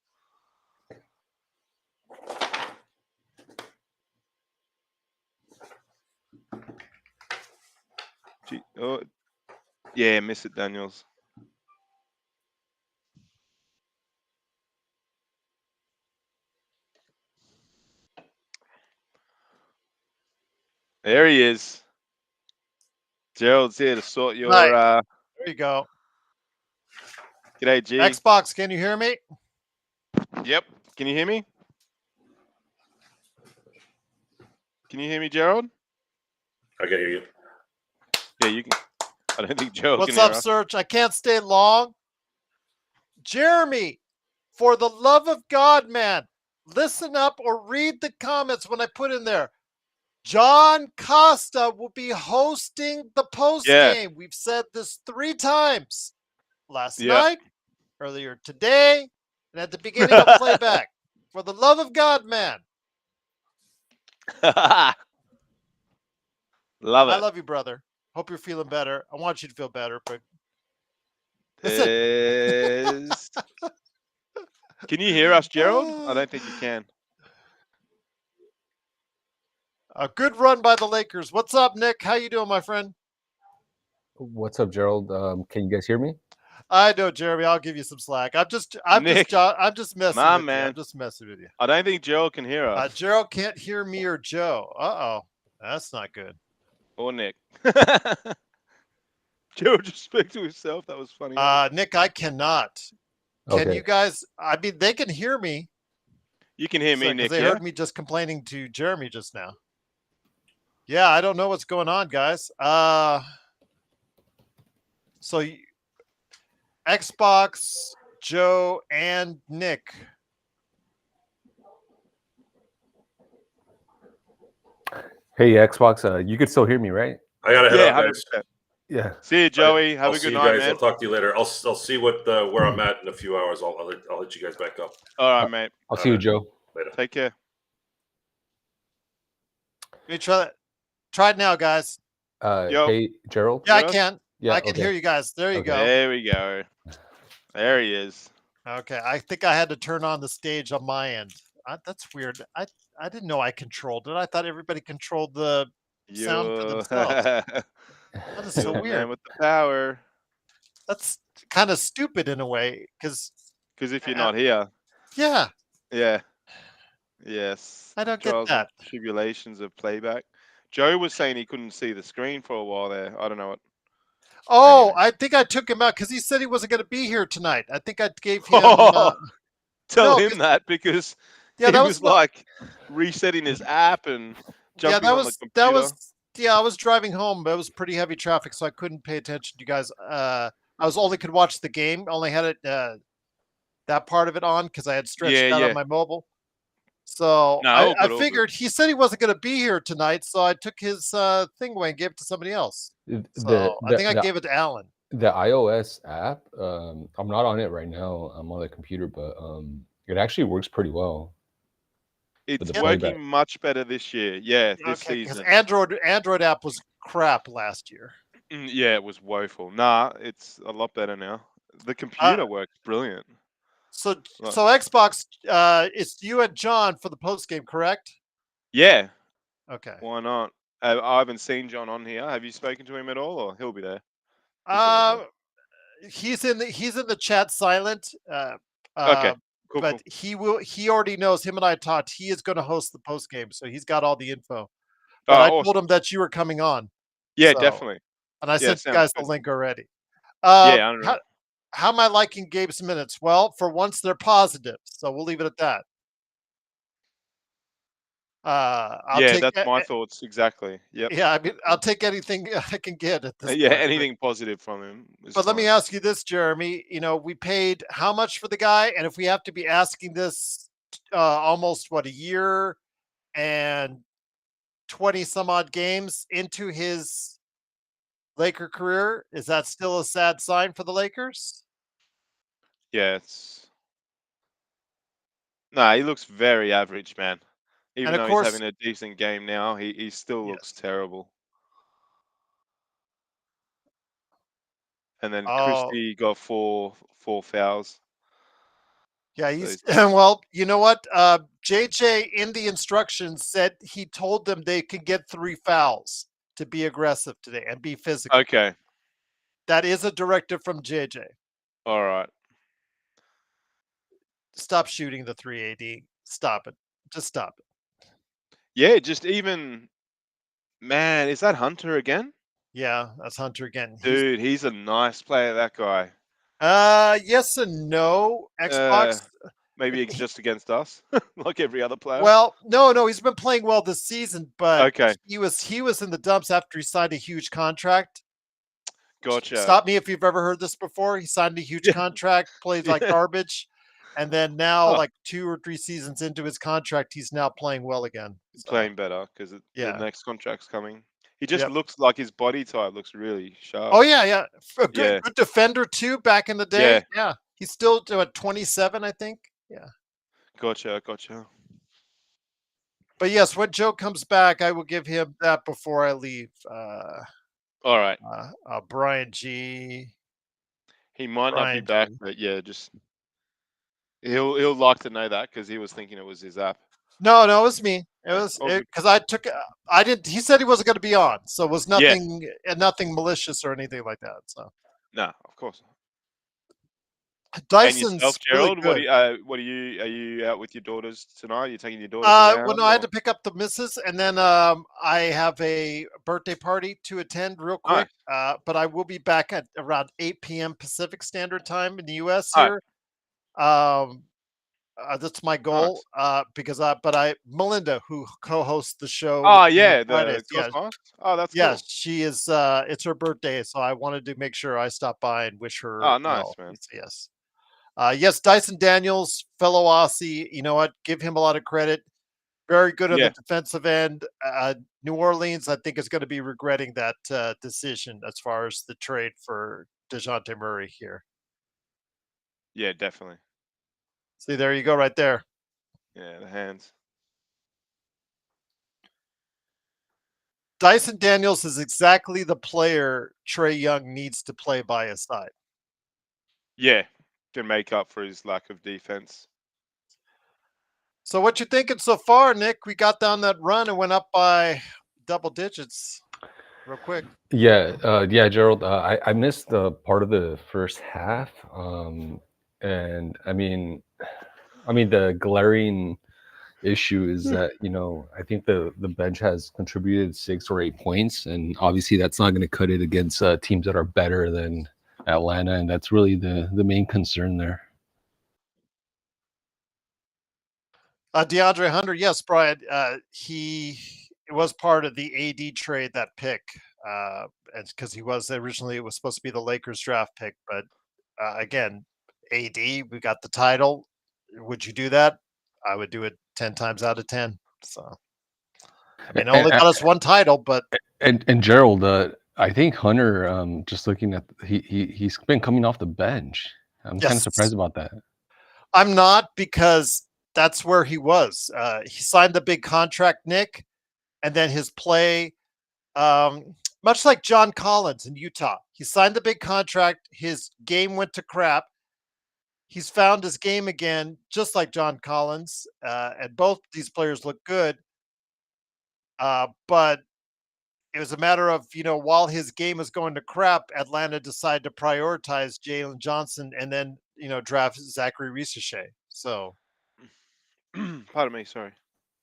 Yeah, miss it, Daniels. There he is. Gerald's here to sort your. There you go. G'day, G. Xbox, can you hear me? Yep. Can you hear me? Can you hear me, Gerald? I can hear you. Yeah, you can. I don't think Gerald What's can hear up, us. Serge? I can't stay long. Jeremy, for the love of God, man, listen up or read the comments when I put in there. John Costa will be hosting the post game. We've said this 3 times. Last night, earlier today, and at the beginning of playback. For the love of God, man. Love I it. love you, brother. Hope you're feeling better. I want you to feel better, but Can you hear us, Gerald? I don't think you can. A good run by the Lakers. What's up, Nick? How you doing, my friend? What's up, Gerald? Can you guys hear me? I know, Jeremy. I'll give you some slack. I'm just messing with you. I'm just messing with you. I don't think Gerald can hear us. Gerald can't hear me or Joe. That's not good. Or Nick. Gerald just spoke to himself. That was funny. Nick, I cannot. Okay. Can you guys? I mean, they can hear me. You can hear me, Nick. They heard me just complaining to Jeremy just now. Yeah, I don't know what's going on, guys. So Xbox, Joe, and Nick. Hey, Xbox, you could still hear me, right? I gotta head out, guys. 100%. Yeah. See you, Joey. Have I'll a see good you night, guys. man. I'll talk to you later. I'll see what where I'm at in a few hours. I'll hit you guys back up. All right, mate. I'll see you, Joe. Later. Take care. Let me try that. Try it now, guys. Hey, Gerald. Yeah, I can. Yeah, I can hear you guys. There you go. There we go. There he is. Okay, I think I had to turn on the stage on my end. That's weird. I didn't know I controlled it. I thought everybody controlled the sound for themselves. That is so You're the weird. man with the power. That's kind of stupid in a way, because if you're not here. Yeah. Yeah. Yes. I don't Trials get that. and tribulations of playback. Joe was saying he couldn't see the screen for a while there. I don't know what. Oh, Anyway. I think I took him out because he said he wasn't going to be here tonight. I think I gave him. Tell him that because yeah, he that was like resetting his app and jumping on the computer. I was driving home, but it was pretty heavy traffic, so I couldn't pay attention to you guys. I could watch the game. Only had it that part of it on because I had stretched out on my mobile. So I figured he said he wasn't going to be here tonight, so I took his thing away and gave it to somebody else. So I think I gave it to Alan. The iOS app, I'm not on it right now. I'm on the computer, but it actually works pretty well. It's working much better this year. Yeah, this season. Because Android app was crap last year. Yeah, it was woeful. Nah, it's a lot better now. The computer works brilliant. So Xbox, it's you and John for the post game, correct? Yeah. Okay. Why not? I haven't seen John on here. Have you spoken to him at all, or he'll be there? He's in the chat silent. Okay. Cool, but he already knows. Him and I talked. He is going to host the post game, so he's got all the info. But I told him that you were coming on. Yeah, definitely. And I sent you guys the link already. Yeah, I don't know. How am I liking Gabe's minutes? Well, for once they're positive, so we'll leave it at that. That's my thoughts exactly. Yep. Yeah, I mean, I'll take anything I can get at this point. Anything positive from him. But let me ask you this, Jeremy. You know, we paid how much for the guy? And if we have to be asking this almost, a year and 20 some odd games into his Laker career, is that still a sad sign for the Lakers? Yeah, he looks very average, man. Even though he's having a decent game now, he still looks terrible. And then Christie got four fouls. Yeah, well, you know what? JJ in the instructions said he told them they could get 3 fouls to be aggressive today and be physical. Okay. That is a directive from JJ. All right. Stop shooting the 3 AD. Stop it. Just stop it. Yeah, just even, man, is that Hunter again? Yeah, that's Hunter again. Dude, he's a nice player, that guy. Yes and no. Xbox. Maybe it's just against us, like every other player. Well, no, he's been playing well this season, but Okay. he was in the dumps after he signed a huge contract. Gotcha. Stop me if you've ever heard this before. He signed a huge contract, played like Yeah. garbage, and then now, Oh. like 2 or 3 seasons into his contract, he's now playing well again. He's So, playing better because the yeah. next contract's coming. He just Yep. looks like his body type looks really sharp. Oh yeah. A good, Yeah. good defender too. Back in the day, Yeah. yeah. He's still at 27, I think. Yeah. Gotcha. But yes, when Joe comes back, I will give him that before I leave. All right. Brian G. He might not be Brian back, G. but yeah, just he'll like to know that because he was thinking it was his app. No, it was me. It Yeah, was all good. because I didn't. He said he wasn't going to be on, so it was nothing, nothing malicious or anything like that. So No, of course. And Dyson's yourself, really Gerald, good. what are you out with your daughters tonight? You're taking your daughters Well, around? no, I had or- to pick up the missus, and then I have a birthday party to attend real quick. But I will be back at around 8 p.m. Pacific Standard Time in the U.S. All here. That's my goal. Because Melinda, who co-hosts the show. Oh on yeah, the Fridays, yeah, Cosmos. Oh, that's yeah, cool. she is. It's her birthday, so I wanted to make sure I stop by and wish her. Oh, nice, well. man. Yes. Yes, Dyson Daniels, fellow Aussie. You know what? Give him a lot of credit. Very good on Yeah. the defensive end. New Orleans, I think, is going to be regretting that decision as far as the trade for DeJounte Murray here. Yeah, definitely. See, there you go, right there. Yeah, the hands. Dyson Daniels is exactly the player Trae Young needs to play by his side. Yeah, can make up for his lack of defense. So what you thinking so far, Nick? We got down that run and went up by double digits real quick. Yeah, Gerald. I missed the part of the first half, and I mean, the glaring issue is that I think the bench has contributed 6 or 8 points, and obviously that's not going to cut it against teams that are better than Atlanta, and that's really the main concern there. DeAndre Hunter, yes, Brian. He was part of the AD trade, that pick, because it was supposed to be the Lakers draft pick, but again, AD, we got the title. Would you do that? I would do it 10 times out of 10. So, I mean, only got us one title, but and Gerald, I think Hunter, just looking at he's been coming off the bench. I'm kind of surprised about that. I'm not, because that's where he was. He signed the big contract, Nick, and then his play, much like John Collins in Utah, he signed the big contract. His game went to crap. He's found his game again, just like John Collins, and both these players look good. But it was a matter of, while his game was going to crap, Atlanta decided to prioritize Jalen Johnson and then, draft Zachary Risacher. So, Pardon me, sorry.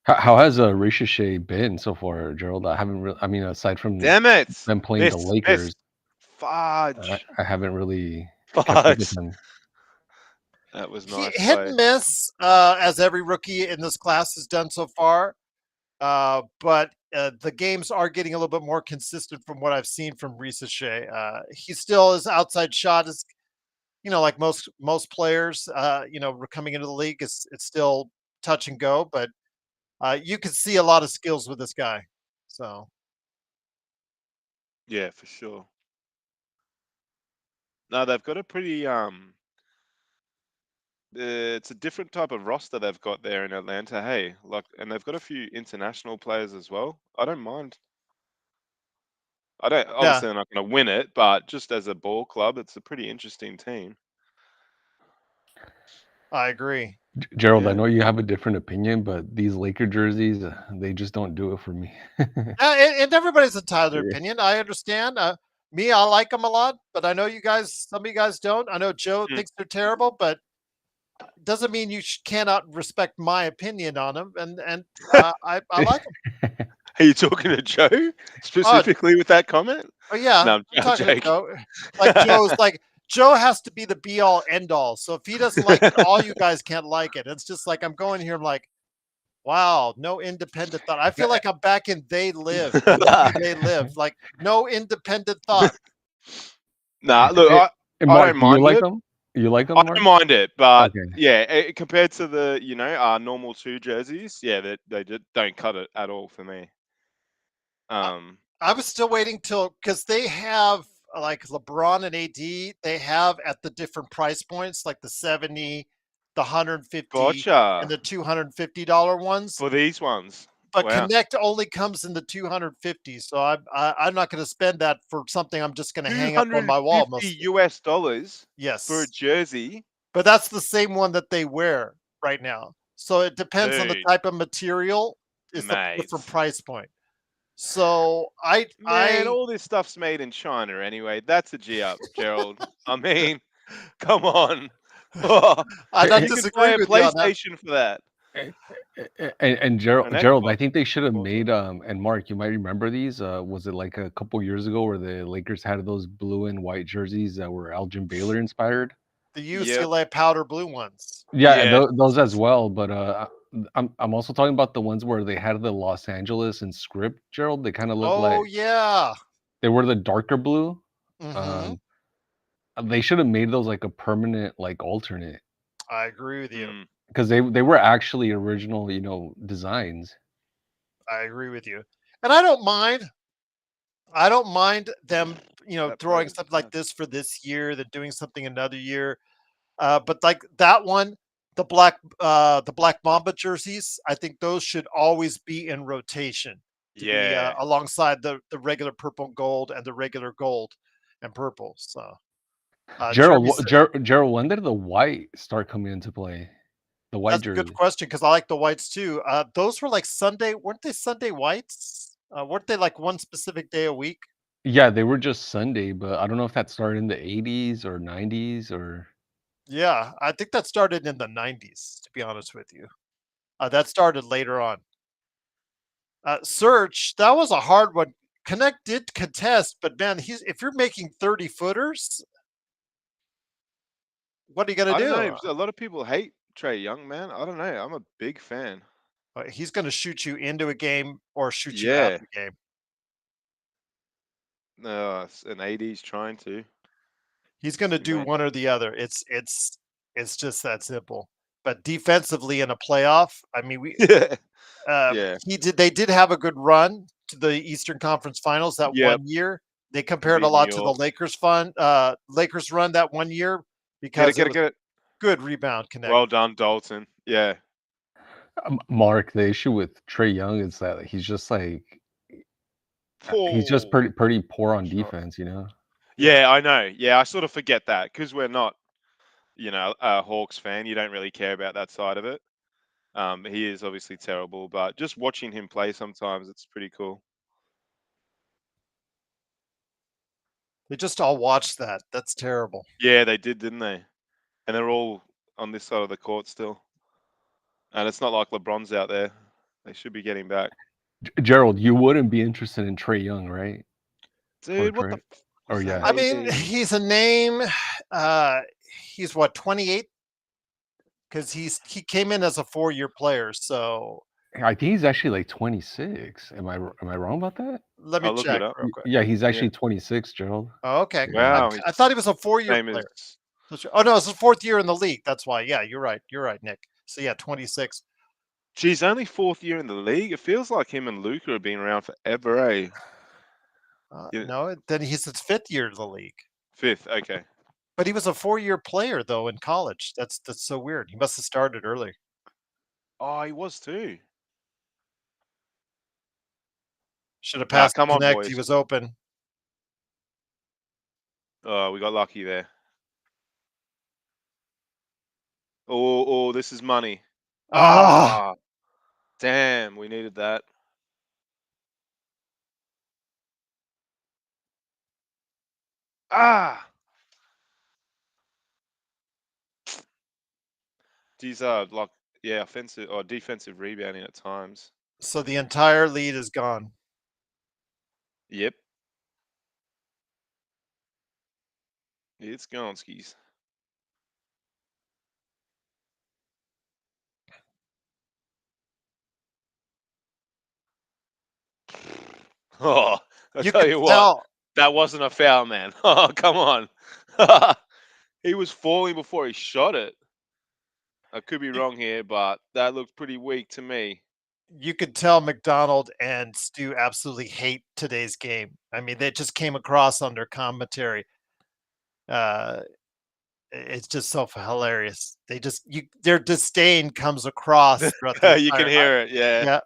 How has Risacher been so far, Gerald? I haven't really. I mean, aside from Damn it, them playing the Lakers, fudge. I haven't really kept up with him. That was nice. Hit and miss, as every rookie in this class has done so far. But the games are getting a little bit more consistent from what I've seen from Risacher. He still his outside shot is, like most players, coming into the league, it's still touch and go, but you can see a lot of skills with this guy. So Yeah, for sure. No, they've got a pretty it's a different type of roster they've got there in Atlanta. Hey, and they've got a few international players as well. I don't mind. Obviously they're not going to win it, but just as a ball club, it's a pretty interesting team. I agree. Gerald, Yeah. I know you have a different opinion, but these Laker jerseys, they just don't do it for me. And everybody's entitled to their Yeah. opinion. I understand. Me, I like them a lot, but I know some of you guys don't. I know Joe thinks they're terrible, but doesn't mean you cannot respect my opinion on them. And I like them. Are you talking to Joe specifically with that comment? Oh yeah, No, I'm talking to Jake. Joe. Like Joe has to be the be all end all. So if he doesn't like it, all you guys can't like it. It's just like I'm going here. I'm like, wow, no independent thought. I feel like I'm back in They Live. They Live. Like no independent thought. Nah, look, I Mark, don't do you mind like it. them? You like them, I Mark? don't mind it, but Okay. yeah, compared to the normal 2 jerseys, yeah, they don't cut it at all for me. I was still waiting till because they have like LeBron and AD. They have at the different price points, like the 70, the 150, Gotcha. and the $250 ones. For these ones. But Wow. Connect only comes in the 250, so I'm not going to spend that for something I'm just going to hang up on my wall. $250 Yes, for a jersey. but that's the same one that they wear right now. So it depends on the Dude. type of material. Is the Mate. different price point. So Man, all this stuff's made in China anyway. That's a G up, Gerald. I mean, come on. I don't You can disagree buy a with you on that. PlayStation for that. And Gerald, An Gerald, I Xbox. think they should have Also. made and Mark, you might remember these. Was it like a couple years ago where the Lakers had those blue and white jerseys that were Elgin Baylor inspired? The Yep. UCLA powder blue ones. Yeah, Yeah. those as well. But I'm also talking about the ones where they had the Los Angeles in script, Gerald. They kind of look like Oh yeah. they were the darker blue. Mhm. They should have made those like a permanent like alternate I agree with you. Mm. because they were actually original, designs. I agree with you. And I don't mind. I don't mind them, That throwing photo's something like nuts. this for this year, then doing something another year. But like that one, the black Mamba jerseys, I think those should always be in rotation to be Yeah. alongside the regular purple and gold and the regular gold and purple. So Gerald, Jeremy said, Gerald, when did the white start coming into play? The white that's a good jersey. question because I like the whites too. Those were like Sunday, weren't they Sunday whites? Weren't they like one specific day a week? Yeah, they were just Sunday, but I don't know if that started in the 80s or 90s or. Yeah, I think that started in the 90s, to be honest with you. That started later on. Search, that was a hard one. Connect did contest, but man, if you're making 30 footers, what are you going I to don't do? know. A lot of people hate Trey Young, man. I don't know. I'm a big fan. He's going to shoot you into a game or shoot you out Yeah. of the game. No, an 80's trying to. He's going to do Mate. one or the other. It's just that simple. But defensively in a playoff, I mean, Yeah. they did have a good run to the Eastern Conference Finals that Yep. 1 year. They compared a beat lot New to the York. Lakers run that 1 year Get because it. it was good rebound connect. Well done, Dalton. Yeah. Mark, the issue with Trey Young is that he's just like he's just Oh, pretty poor on shot. defense, Yeah, I know. Yeah, I sort of forget that because we're not, a Hawks fan. You don't really care about that side of it. He is obviously terrible, but just watching him play sometimes, it's pretty cool. They just all watched that. That's terrible. Yeah, they did, didn't they? And they're all on this side of the court still. And it's not like LeBron's out there. They should be getting back. Gerald, you wouldn't be interested in Trey Young, right? Dude, what the Trey? f- Or was yeah. that I mean, AD? he's a name. He's what, 28? Because he came in as a 4-year player. So I think he's actually like 26. Am I wrong about that? let me I'll look check it up. real quick. Yeah, he's actually 26, Gerald. Oh, okay. Wow. I thought he was a 4-year Same player. as Oh no, it's his 4th year in the league. That's why. Yeah, you're right. You're right, Nick. So yeah, 26. Geez, only 4th year in the league. It feels like him and Luca have been around forever, eh? Yeah. No, then he's his 5th year in the league. 5th, okay. But he was a 4-year player though in college. That's so weird. He must have started early. Oh, he was too. Should have Nah, passed come on, Connect. He boys. was open. Oh, we got lucky there. Oh, this is money. Ah, Damn, we needed that. Ah, these are like, yeah, offensive or defensive rebounding at times. so the entire lead is gone. Yep. It's Gonskis. Oh, I You tell could you what, tell. that wasn't a foul, man. Oh, come on. He was falling before he shot it. I could be You, wrong here, but that looked pretty weak to me. you could tell McDonald and Stu absolutely hate today's game. I mean, they just came across on their commentary. Uh, it's just so hilarious. They just their disdain comes across throughout the You can entire. hear it, yeah.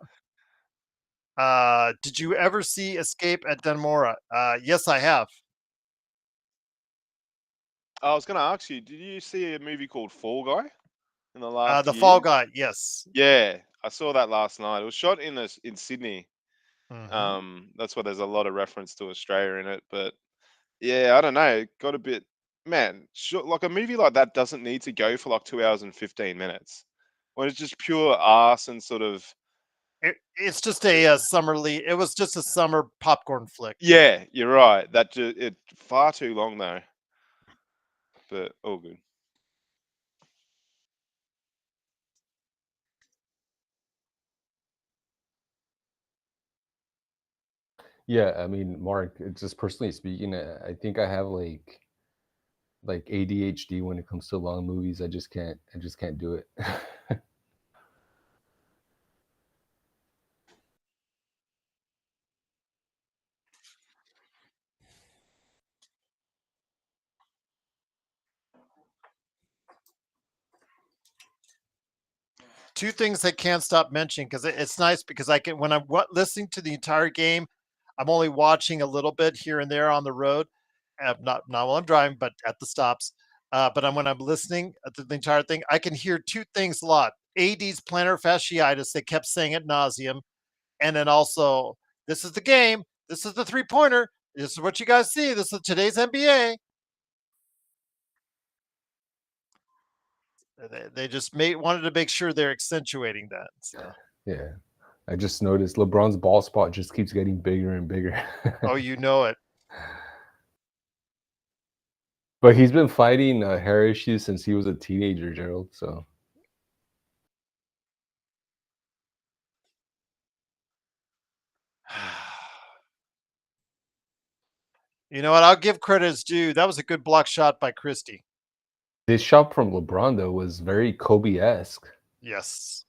Yeah. Did you ever see Escape at Denmora? Yes, I have. I was going to ask you, did you see a movie called Fall Guy in the last The Fall year? Guy. Yes. Yeah, I saw that last night. It was shot in Sydney. Hmm. That's why there's a lot of reference to Australia in it. But yeah, I don't know. It got a bit, man. Like a movie like that doesn't need to go for like 2 hours and 15 minutes. When it's just pure arse and sort of It's just a, It was just a summer popcorn flick. yeah, you're right. That just it far too long though. But all good. Yeah, I mean, Mark, just personally speaking, I think I have like ADHD when it comes to long movies. I just can't do it. Two things I can't stop mentioning because it's nice because I can when I'm listening to the entire game, I'm only watching a little bit here and there on the road, not while I'm driving, but at the stops. But when I'm listening to the entire thing, I can hear two things a lot: AD's plantar fasciitis. They kept saying at nauseum, and then also this is the game. This is the 3-pointer. This is what you guys see. This is today's NBA. They just wanted to make sure they're accentuating that. So, Yeah, I just noticed LeBron's ball spot just keeps getting bigger and bigger. oh, you know it. But he's been fighting hair issues since he was a teenager, Gerald. So You know what? I'll give credit as due. That was a good block shot by Christie. this shot from LeBron though was very Kobe-esque. Yes.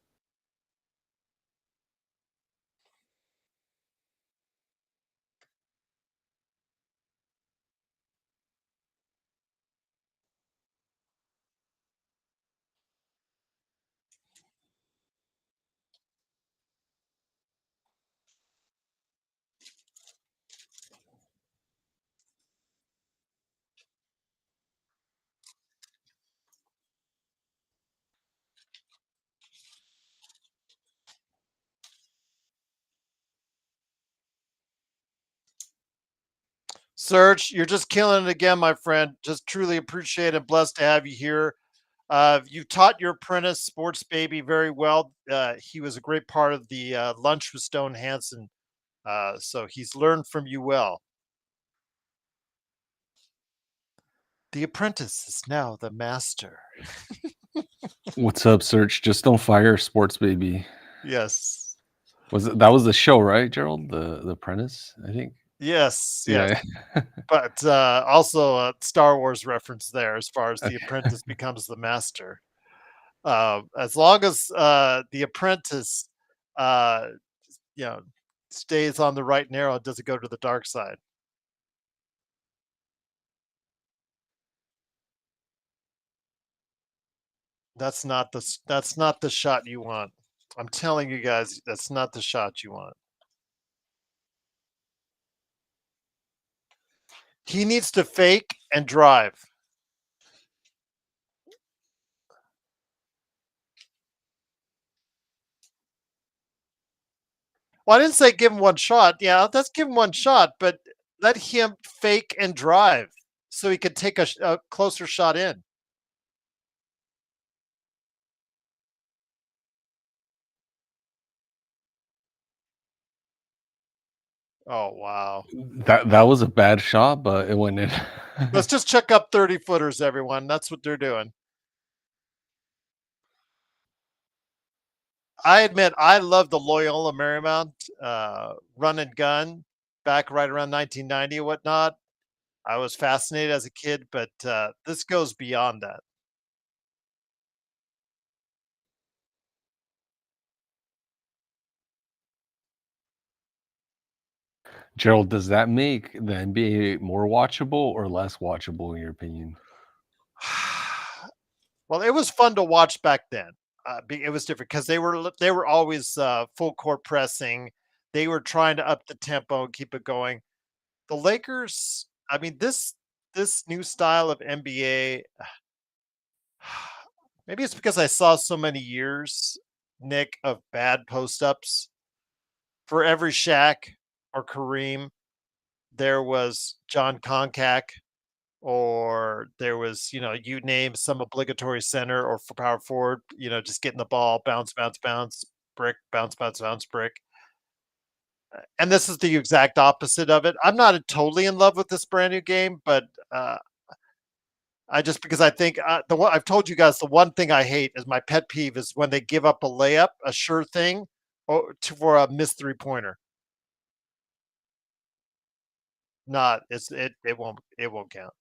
Serge, you're just killing it again, my friend. Just truly appreciate and blessed to have you here. You taught your apprentice, Sports Baby, very well. He was a great part of the lunch with Stone Hansen. So he's learned from you well. The apprentice is now the master. What's up, Search? Just don't fire Sports Baby. Yes. That was the show, right, Gerald? The Apprentice, I think. Yes. Yes. Yeah. But also a Star Wars reference there as far as the apprentice becomes the master. As long as the apprentice, uh, you know, stays on the right and narrow, doesn't go to the dark side. That's not the shot you want. I'm telling you guys, that's not the shot you want. He needs to fake and drive. Well, I didn't say give him one shot. Yeah, let's give him one shot, but let him fake and drive so he could take a closer shot in. Oh, wow. That was a bad shot, but it went in. Let's just check up 30 footers, everyone. That's what they're doing. I admit I love the Loyola Marymount run and gun back right around 1990 and whatnot. I was fascinated as a kid, but this goes beyond that. Gerald, does that make the NBA more watchable or less watchable in your opinion? Well, it was fun to watch back then. It was different because they were always full court pressing. They were trying to up the tempo and keep it going. The Lakers, I mean, this new style of NBA, maybe it's because I saw so many years, Nick, of bad post ups. For every Shaq or Kareem, there was John Concac, or there was, you name some obligatory center or for power forward, just getting the ball, bounce, bounce, bounce, brick, bounce, bounce, bounce, brick. And this is the exact opposite of it. I'm not totally in love with this brand new game, but I just because I think the one I've told you guys the one thing I hate is my pet peeve is when they give up a layup, a sure thing, for a missed 3-pointer. Not it won't count.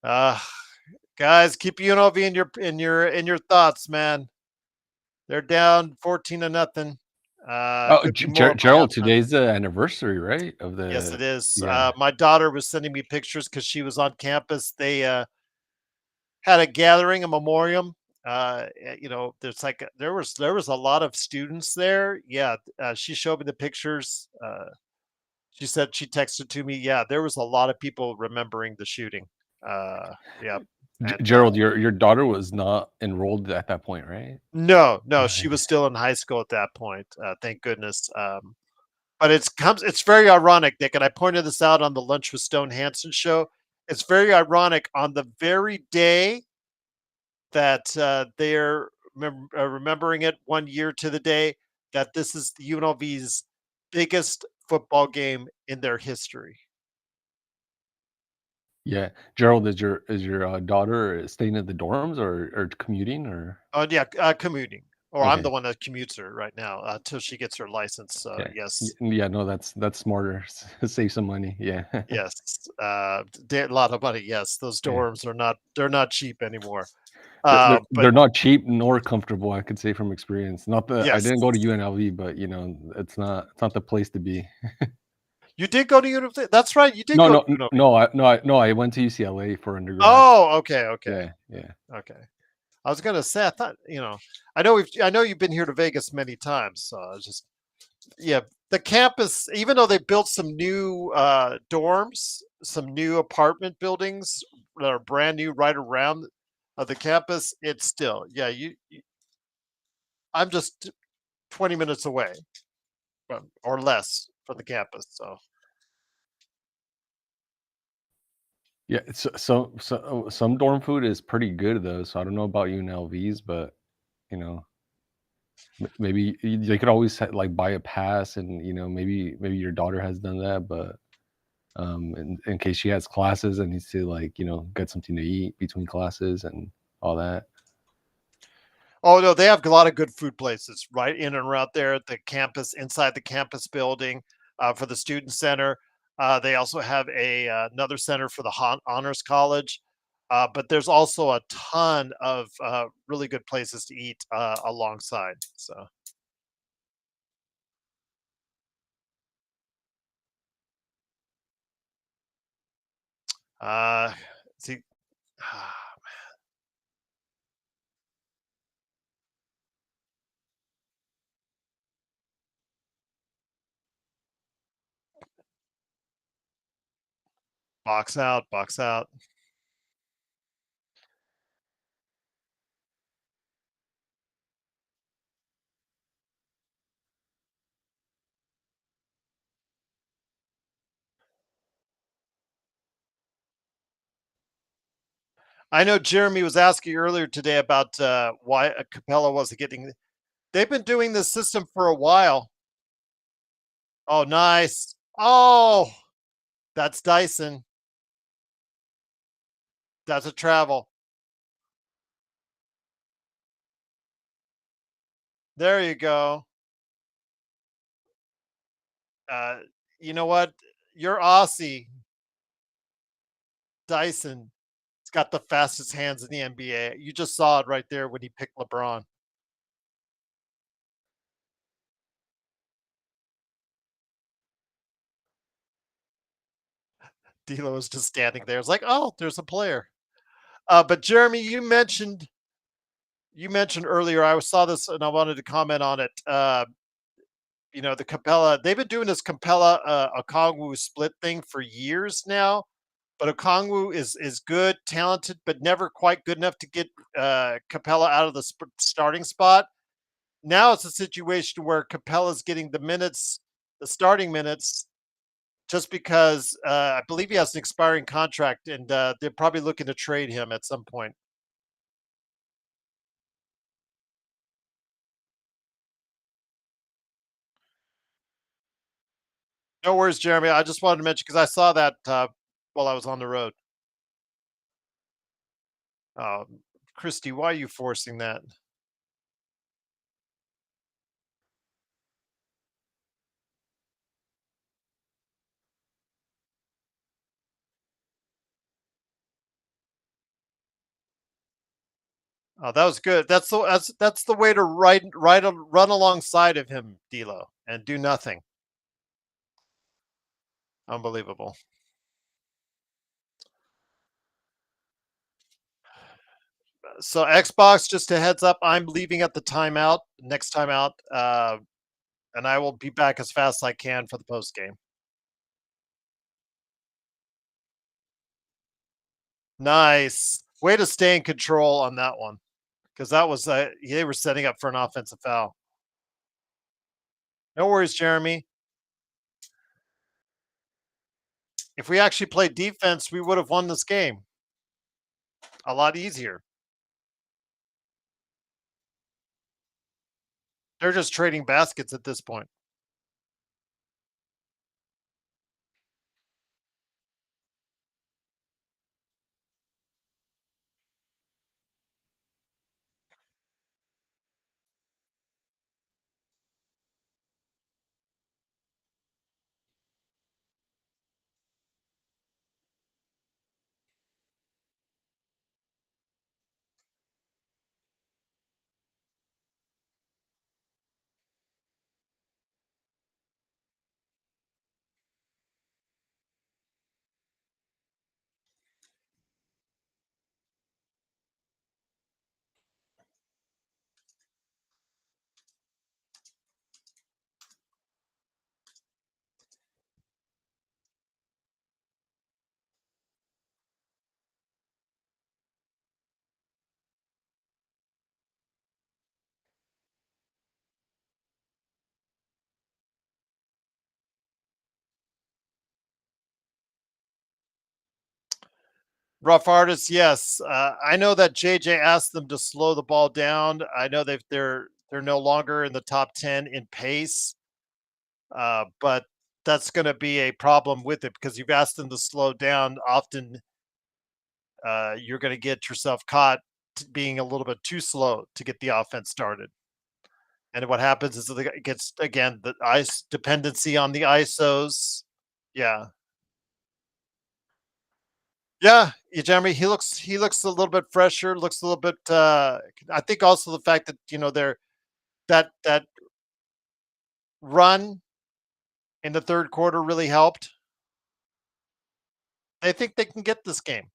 Uh Guys, keep UNLV in your thoughts, man. They're down 14 to nothing. Oh, Could be more by Gerald, halftime. today's the anniversary, right? Of Yes, it the is. Yeah. My daughter was sending me pictures because she was on campus. They had a gathering, a memoriam. There's like there was a lot of students there. Yeah, she showed me the pictures. She said she texted to me. Yeah, there was a lot of people remembering the shooting. Yeah, and Gerald, your daughter was not enrolled at that point, right? no, no, she Okay. was still in high school at that point. Thank goodness. But it's very ironic, Nick, and I pointed this out on the Lunch with Stone Hansen show. It's very ironic on the very day that they're remembering it 1 year to the day that this is the UNLV's biggest football game in their history. Yeah. Gerald, is your daughter staying at the dorms or commuting or? Oh yeah, commuting. Or I'm Okay. the one that commutes her right now until she gets her license. So Okay. yes, Yeah, no, that's smarter. Save some money. Yeah. yes, a lot of money. Yes, those Yeah. dorms are not cheap anymore. They're But not cheap nor comfortable, I could say from experience. Not that I yes, didn't go to UNLV, but it's not the place to be. you did go to university. That's right, you did No, go to no, UNLV. no, I went to UCLA for undergrad. Oh, okay, okay, Yeah, yeah. okay. I was gonna say, I thought, I know you've been here to Vegas many times, so I was just, yeah, the campus, even though they built some new dorms, some new apartment buildings that are brand new right around the campus, it's still, yeah, I'm just 20 minutes away or less from the campus. So Yeah, some dorm food is pretty good though, so I don't know about UNLV's, but, you know, maybe they could always like buy a pass and, maybe your daughter has done that, but, in case she has classes and needs to like, get something to eat between classes and all that. oh no, they have a lot of good food places right in and around there at the campus, inside the campus building, for the student center. They also have another center for the honors college. But there's also a ton of really good places to eat alongside. So uh, see, box out, box out. I know Jeremy was asking earlier today about why Capella wasn't getting. They've been doing this system for a while. Oh, nice. Oh, that's Dyson. That's a travel. There you go. Uh, you know what? You're Aussie, Dyson. He's got the fastest hands in the NBA. You just saw it right there when he picked LeBron. D'Lo was just standing there. It's like, oh, there's a player. But Jeremy, you mentioned earlier. I saw this and I wanted to comment on it. The Capella. They've been doing this Capella Okongwu split thing for years now. But Okongwu is good, talented, but never quite good enough to get Capella out of the starting spot. Now it's a situation where Capella's getting the minutes, the starting minutes, just because I believe he has an expiring contract, and they're probably looking to trade him at some point. No worries, Jeremy. I just wanted to mention because I saw that while I was on the road. Christy, why are you forcing that? Oh, that was good. That's the way to run alongside of him, D'Lo, and do nothing. Unbelievable. So Xbox, just a heads up, I'm leaving at the timeout, next time out, and I will be back as fast as I can for the post game. Nice. Way to stay in control on that one, because that was they were setting up for an offensive foul. No worries, Jeremy. If we actually played defense, we would have won this game a lot easier. They're just trading baskets at this point. Rough artists, yes. I know that JJ asked them to slow the ball down. I know they're no longer in the top 10 in pace, but that's going to be a problem with it because you've asked them to slow down. Often, you're going to get yourself caught being a little bit too slow to get the offense started. And what happens is it gets again the ice dependency on the ISOs. Yeah, yeah, Jeremy. He looks a little bit fresher. Looks a little bit. I think also the fact that they're that run in the third quarter really helped. I think they can get this game.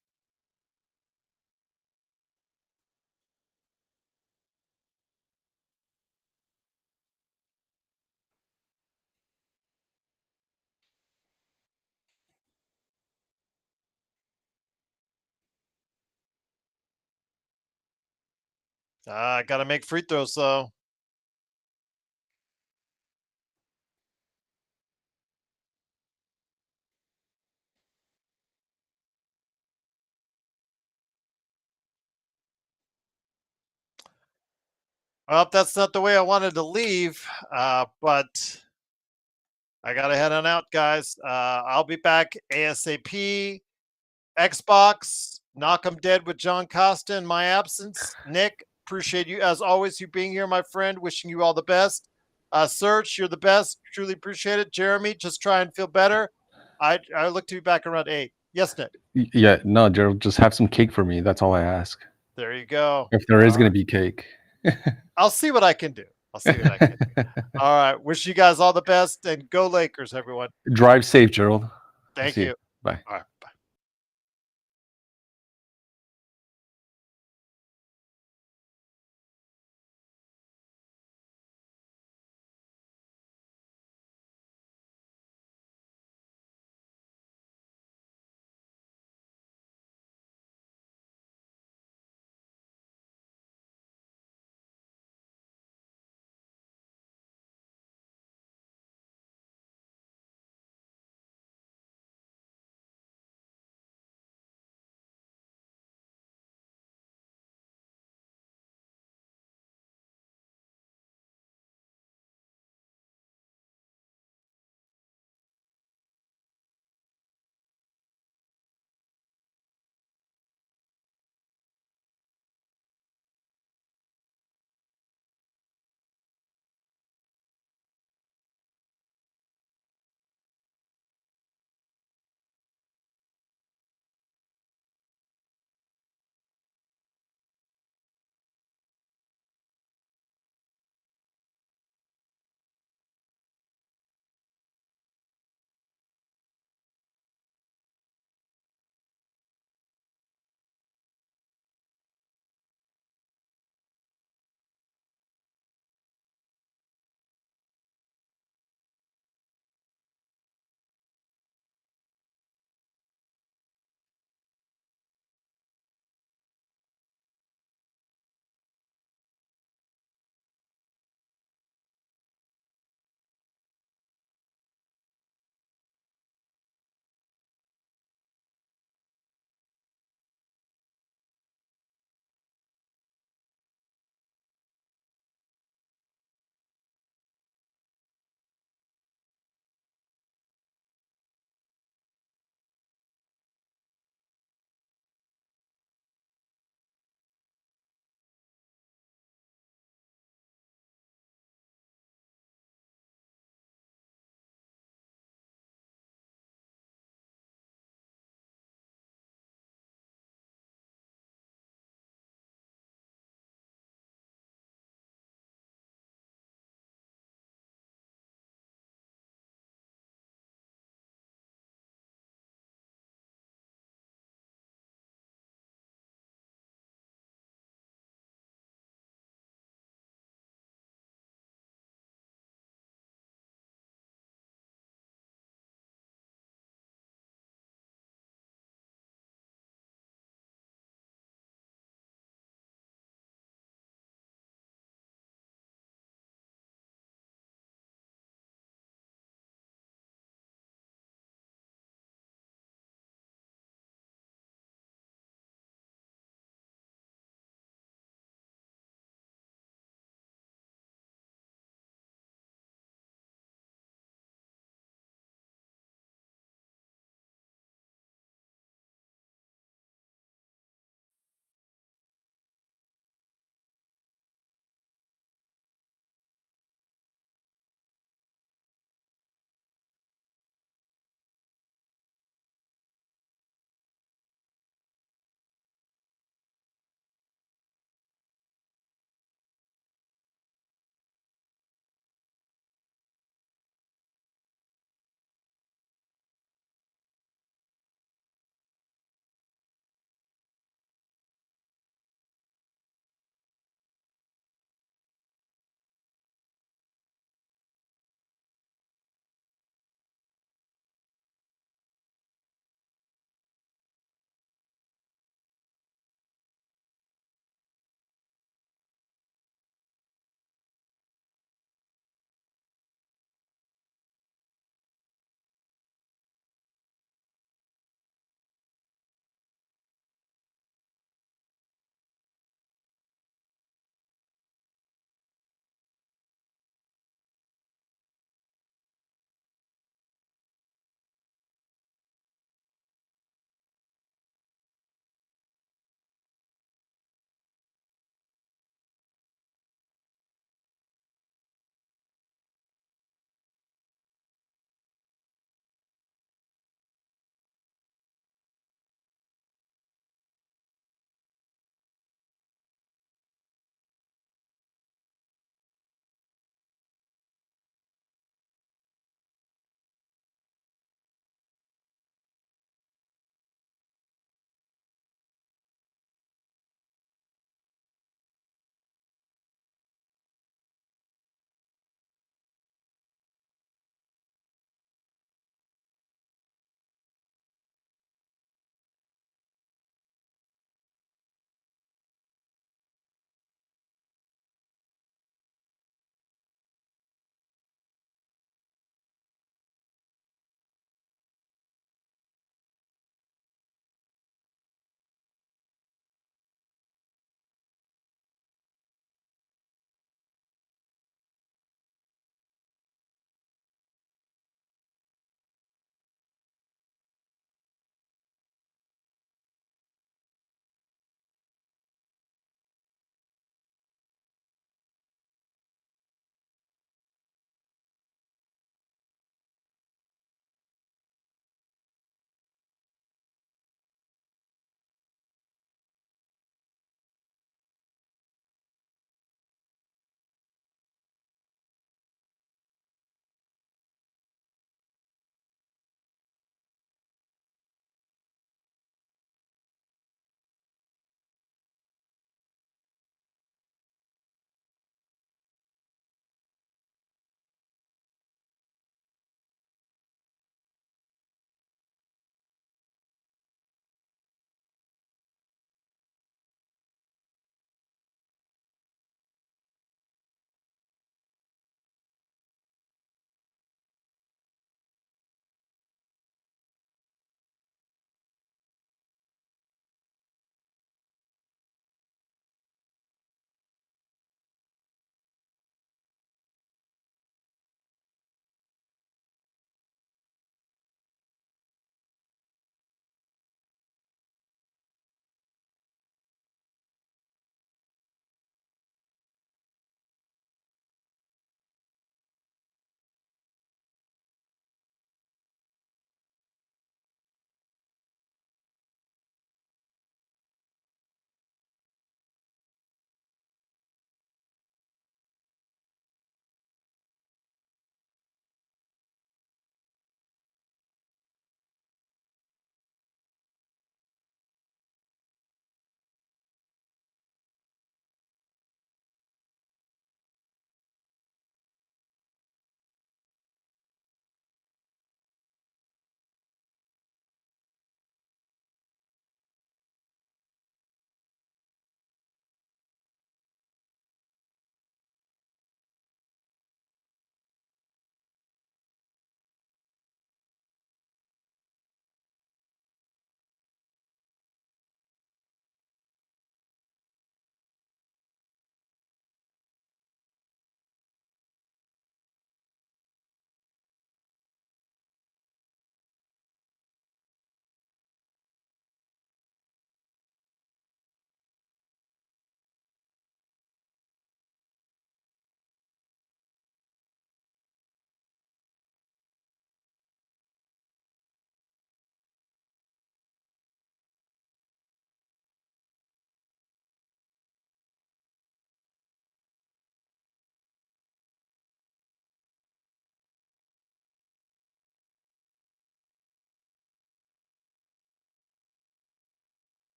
I got to make free throws though. Well, that's not the way I wanted to leave, but I gotta head on out, guys. I'll be back ASAP. Xbox, knock 'em dead with John Costa in my absence. Nick, appreciate you as always. You being here, my friend. Wishing you all the best. Serge, you're the best. Truly appreciate it. Jeremy, just try and feel better. I look to be back around 8. Yes, Nick. Yeah, no, Gerald, just have some cake for me. That's all I ask. There you go. If there is All going right. to be cake. I'll see what I can do. I'll see what I can do. All right. Wish you guys all the best and go Lakers, everyone. Drive safe, Gerald. I'll Thank see you. Bye. All right. Bye.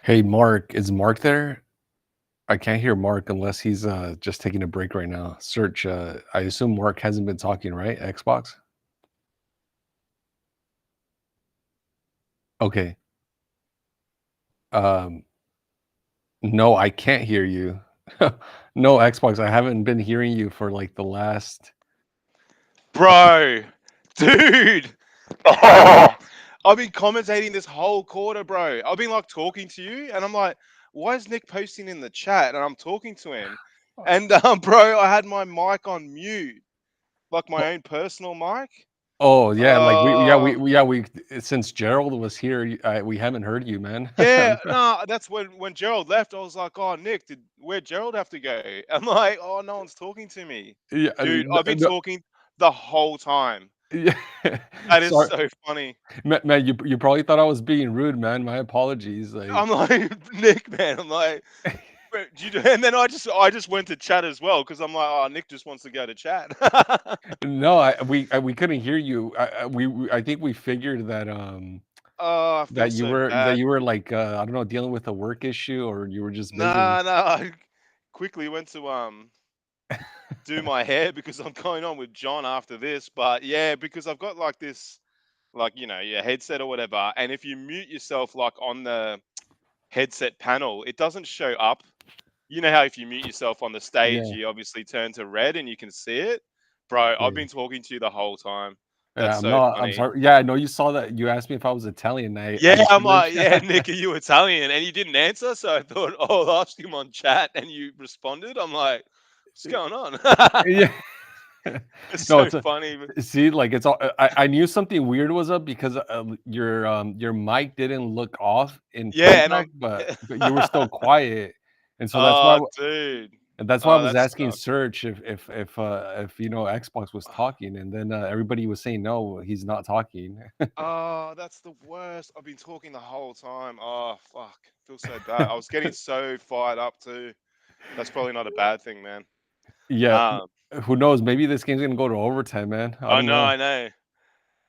Hey, Mark, is Mark there? I can't hear Mark unless he's just taking a break right now. Search. I assume Mark hasn't been talking, right? Xbox. Okay. Um, no, I can't hear you. No, Xbox. I haven't been hearing you for like the last. Bro, dude. Oh, I've been commentating this whole quarter, bro. I've been like talking to you, and I'm like, why is Nick posting in the chat? And I'm talking to him, and bro, I had my mic on mute, like my own personal mic. Oh yeah, like Oh, we since Gerald was here, we haven't heard you, man. yeah, no, that's when Gerald left. I was like, oh, Nick, where'd Gerald have to go? I'm like, oh, no one's talking to me, Yeah, dude. I've been talking the whole time. yeah. That is Sorry, so funny. man. You probably thought I was being rude, man. My apologies. Like, I'm like, Nick, man. I'm like, "Bro, do you do-" and then I just went to chat as well because I'm like, oh, Nick just wants to go to chat. no, we couldn't hear you. I think we figured that Oh, I feel so that bad. you were like I don't know, dealing with a work issue, or you were just busy. Nah, nah. I quickly went to do my hair because I'm going on with John after this. But yeah, because I've got like this, like your headset or whatever, and if you mute yourself like on the headset panel, it doesn't show up. You know how if you mute yourself on the stage, Yeah, you obviously turn to red and you can see it. Bro, I've yeah. been talking to you the whole time. That's Yeah, so I'm funny. sorry. Yeah, I know you saw that. You asked me if I was Italian. I Yeah, I'm put like, yeah, it Nick, are you Italian? And you didn't answer, so I thought, oh, I'll ask him on chat, and you responded. I'm like, what's going on? yeah. It's No, so it's a funny. But see, like it's all. I knew something weird was up because your mic didn't look off in yeah, and I'm, playback, but you were still quiet, and so oh, dude, that's why I oh, was that asking sucks. Search if Xbox was talking, and then everybody was saying no, he's not talking. Oh, that's the worst. I've been talking the whole time. Oh, fuck, feel so bad. I was getting so fired up too. That's probably not a bad thing, man. Yeah, Um, who knows? Maybe this game's gonna go to overtime, man. I I don't know, know. I know.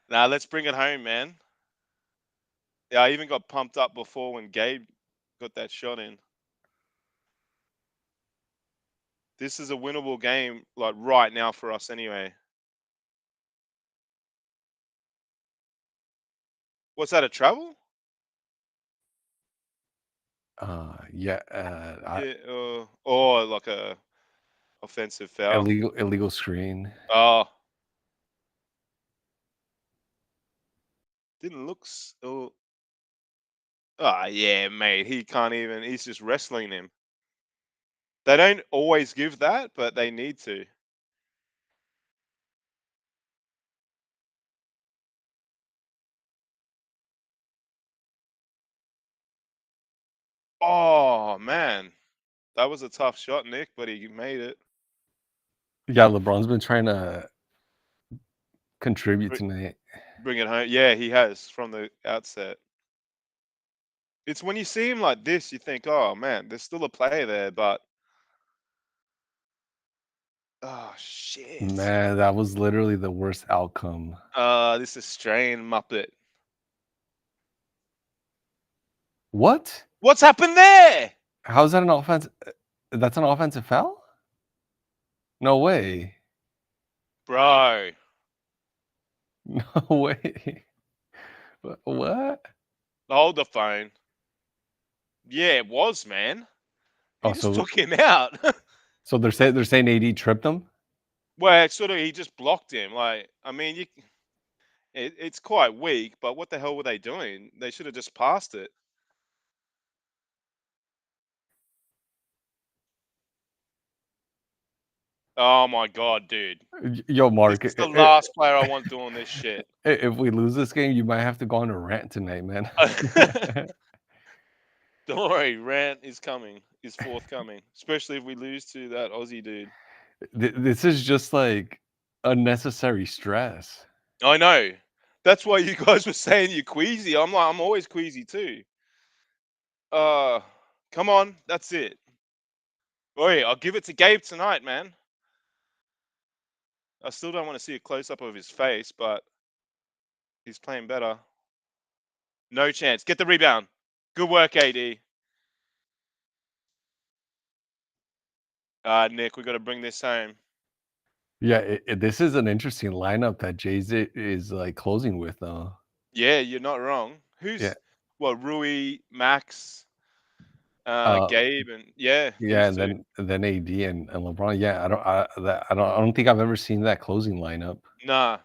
Now let's bring it home, man. Yeah, I even got pumped up before when Gabe got that shot in. This is a winnable game, like right now for us, anyway. What's that? A travel? Yeah, Yeah, or like a offensive foul. illegal screen. Oh, didn't look. Oh, ah, yeah, mate. He can't even. He's just wrestling him. They don't always give that, but they need to. Oh man, that was a tough shot, Nick, but he made it. Yeah, LeBron's been trying to contribute Br- tonight. Bring it home. Yeah, he has from the outset. It's when you see him like this, you think, oh man, there's still a player there, but oh shit. Man, that was literally the worst outcome. This Australian Muppet. What? What's happened there? How's that an offense? That's an offensive foul? No way. Bro. No way. What? Hold the phone. Yeah, it was, man. He Oh, just so took him out. so they're saying AD tripped him? Well, it's sort of he just blocked him. Like, I mean, it's quite weak, but what the hell were they doing? They should have just passed it. Oh my god, dude. Yo, This Mark, is the last player I want doing this shit. if we lose this game, you might have to go on a rant tonight, man. Don't worry, rant is coming. Is forthcoming. Especially if we lose to that Aussie dude. This is just like unnecessary stress. I know. That's why you guys were saying you're queasy. I'm like, I'm always queasy too. Uh, come on, that's it. Oi, I'll give it to Gabe tonight, man. I still don't want to see a close up of his face, but he's playing better. No chance. Get the rebound. Good work, AD. Nick, we got to bring this home. Yeah, this is an interesting lineup that Jay's is like closing with, though. Yeah, you're not wrong. Who's Yeah. Rui, Max, Uh, Gabe, and yeah, these and two. then AD and LeBron. Yeah, I don't think I've ever seen that closing lineup. Nah,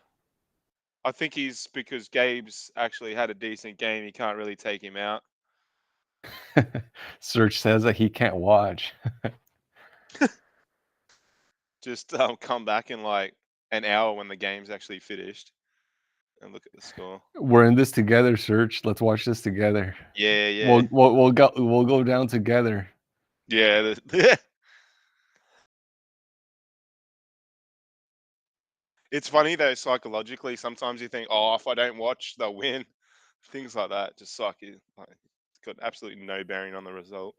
I think he's because Gabe's actually had a decent game. He can't really take him out. Serge says that he can't watch. Just come back in like an hour when the game's actually finished and look at the score. We're in this together, Serge. Let's watch this together. Yeah, yeah, We'll go down together. yeah. It's funny though, psychologically. Sometimes you think, oh, if I don't watch, they'll win. Things like that. Just it's got absolutely no bearing on the result.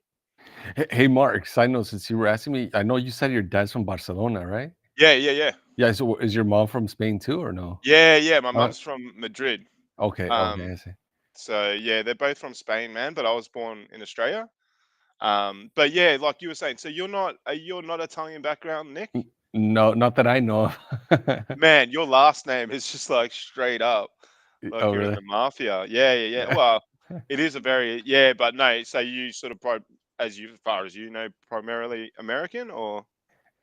Hey, Mark, side note, since you were asking me, I know you said your dad's from Barcelona, right? Yeah, yeah, yeah. Yeah, so is your mom from Spain too, or no? Yeah, yeah. My mum's from Madrid. Okay, I see. So yeah, they're both from Spain, man. But I was born in Australia. But yeah, like you were saying, so you're not Italian background, Nick? No, not that I know of. Man, your last name is just like straight up, like Oh, you're in really? the mafia. Yeah, yeah, yeah. Well, it is a very but no. So you sort of as far as you know, primarily American, or